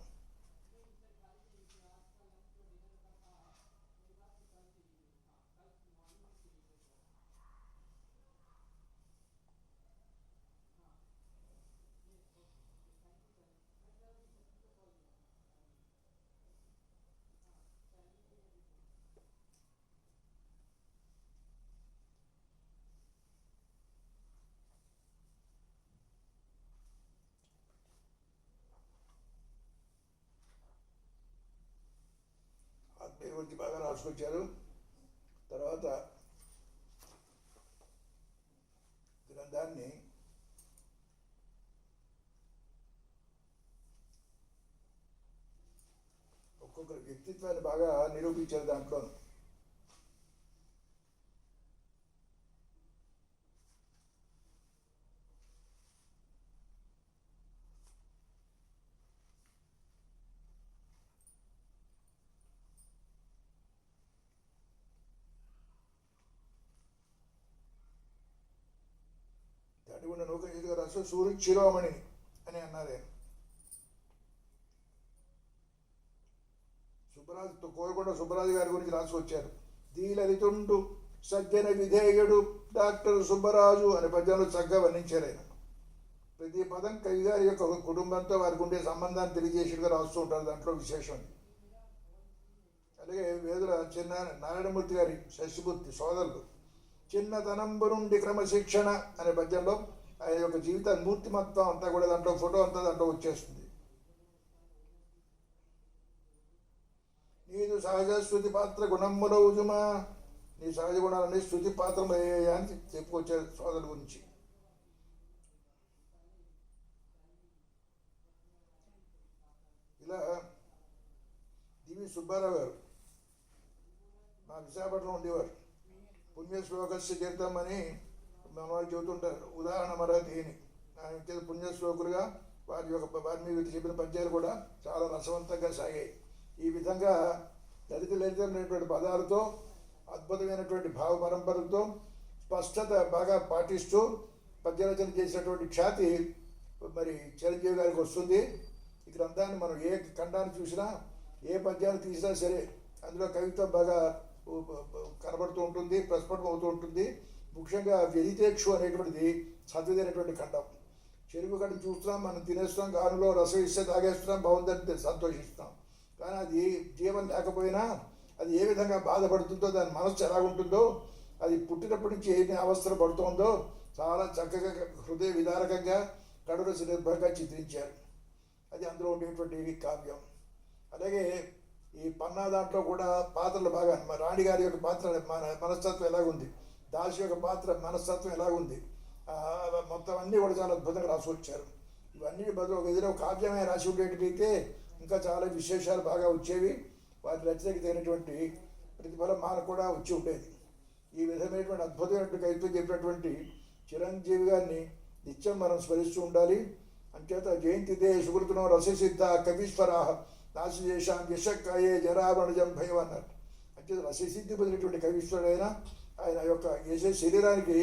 గురించి బాగా రాసుకొచ్చారు. తర్వాత తర్వాత గ్రంథాన్ని ఒక్కొక్కరి వ్యక్తిత్వాన్ని బాగా నిరూపించారు దాంట్లో. తడిగుండ నౌక ఎదుగు రాసు సూర్య శిరోమణి అని అన్నారు ఆయన. సుబ్బరాజు కోరకొండ సుబ్బరాజు గారి గురించి రాసుకొచ్చారు. దీలరితుండు సజ్జన విధేయుడు డాక్టర్ సుబ్బరాజు అనే పద్యంలో చక్కగా వర్ణించారు ఆయన. ప్రతి పదం కవి గారి యొక్క కుటుంబంతో వారికి ఉండే సంబంధాన్ని తెలియజేసేట్టుగా రాస్తూ ఉంటారు, దాంట్లో విశేషం. అలాగే వేదుల చిన్న నారాయణమూర్తి గారి శశిమూర్తి సోదరులు చిన్నతనంబు నుండి క్రమశిక్షణ అనే పద్యంలో ఆయన యొక్క జీవిత మూర్తిమత్వం అంతా కూడా దాంట్లో ఫోటో అంతా దాంట్లో వచ్చేస్తుంది. నీదు సహజ స్థుతి పాత్ర గుణమ్ముల ఉజుమా, నీ సహజ గుణాలన్నీ స్థుతి పాత్రలు అయ్యాయా అని చెప్పుకొచ్చారు సోదరుల గురించి. ఇలా డివి సుబ్బారావు గారు మా విశాఖపట్నంలో ఉండేవారు. పుణ్యశ్లోకస్య తీర్థం అని మన వాళ్ళు చెబుతుంటారు. ఉదాహరణ మరాఠీ అని ఆయన పుణ్యశ్లోకులుగా వారి మీద చెప్పిన పద్యాలు కూడా చాలా రసవంతంగా సాగాయి. ఈ విధంగా లలితమైనటువంటి పదాలతో అద్భుతమైనటువంటి భావ పరంపరలతో స్పష్టత బాగా పాటిస్తూ పద్యరచన చేసినటువంటి ఖ్యాతి మరి చిరంజీవి గారికి వస్తుంది. ఈ గ్రంథాన్ని మనం ఏ ఖండాన్ని చూసినా ఏ పద్యాన్ని తీసినా సరే అందులో కవిత్వం బాగా కనబడుతూ ఉంటుంది, ప్రస్ఫుటం అవుతూ ఉంటుంది. ముఖ్యంగా వ్యధితేక్షు అనేటువంటిది చదివినటువంటి ఖండం. చెరుకు గడ్డ చూస్తున్నాం, మనం తినేస్తున్నాం, గానులో రసం ఇస్తే తాగేస్తున్నాం, బాగుందని సంతోషిస్తాం. కానీ అది జీవం లేకపోయినా అది ఏ విధంగా బాధపడుతుందో, దాని మనస్సు ఎలాగుంటుందో, అది పుట్టినప్పటి నుంచి ఏ అవస్థలు పడుతుందో చాలా చక్కగా హృదయ విదారకంగా కడురసి నిర్భరంగా చిత్రించారు. అది అందులో ఉండేటువంటి కావ్యం. అలాగే ఈ పన్నా దాంట్లో కూడా పాత్రలు బాగా రాణి గారి యొక్క పాత్ర మనస్తత్వం ఎలాగుంది, దాసి యొక్క పాత్ర మనస్తత్వం ఎలాగుంది, మొత్తం అన్నీ కూడా చాలా అద్భుతంగా రాసుకొచ్చారు. ఇవన్నీ బదులు ఏదైనా కావ్యమే రాసి ఉండేటైతే ఇంకా చాలా విశేషాలు బాగా వచ్చేవి. వారి రచనకి తగినటువంటి ప్రతిఫలం మనకు కూడా వచ్చి ఉండేది. ఈ విధమైనటువంటి అద్భుతమైనటువంటి కవిత్వం చెప్పినటువంటి చిరంజీవి గారిని నిత్యం మనం స్మరిస్తూ ఉండాలి. అంచేత జయంతిదే సుకృతనో రససిద్ధ కవీశ్వరా నాశేషాం యశక్కాయే జరావణజం భయం అన్నారు. అంచేత రససిద్ధి పొందినటువంటి కవీశ్వరుడైనా ఆయన యొక్క యశ శరీరానికి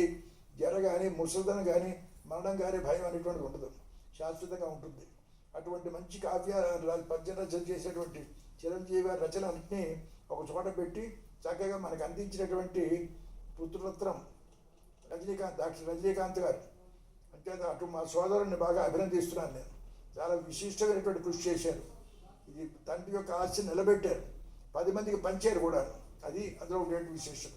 జర కానీ ముసలిదనం కానీ మరణం కానీ భయం అనేటువంటిది ఉండదు, శాశ్వతంగా ఉంటుంది. అటువంటి మంచి కావ్య పద్య రచన చేసేటువంటి చిరంజీవి గారి రచనలన్నీ ఒక చోట పెట్టి చక్కగా మనకు అందించినటువంటి పుత్రరత్నం డాక్టర్ రజనీకాంత్ గారు. అంచేత అటు మా సోదరుని బాగా అభినందిస్తున్నాను నేను. చాలా విశిష్టమైనటువంటి కృషి చేశారు. ఇది తండ్రి యొక్క ఆశ నిలబెట్టారు, 10 మందికి పంచారు కూడా. అది అందులో ఉండేటువంటి విశేషత.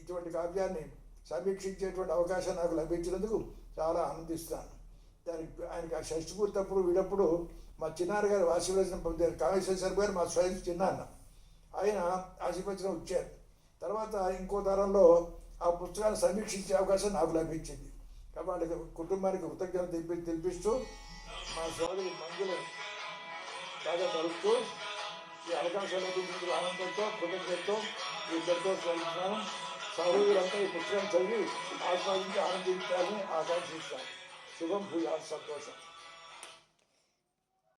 ఇటువంటి కావ్యాన్ని సమీక్షించేటువంటి అవకాశం నాకు లభించినందుకు చాలా ఆనందిస్తాను. దానికి ఆయనకి ఆ షష్ఠపూర్తప్పుడు వీడప్పుడు మా చిన్నాన్న గారు ఆశీర్వచనం పొందారు. కామేశ్వర గారు మా స్వయం చిన్నాన్న, ఆయన ఆశీర్వచనం ఇచ్చారు. తర్వాత ఇంకో తరంలో ఆ పుస్తకాన్ని సమీక్షించే అవకాశం నాకు లభించింది. కాబట్టి కుటుంబానికి కృతజ్ఞత తెలిపిస్తూ మా సోదరి మందులు బాగా తరుస్తూ ఈ అవకాశం లభించినందుకు ఆనందంతో కృతజ్ఞతతో ఇద్దరితో స్మరించున్నాను. సహోదరులంతా ఈ పుస్తకాన్ని చదివి ఆస్వాదించి ఆనందించాలని ఆకాంక్షిస్తాను. శుభం భూయాత్. సంతోషం.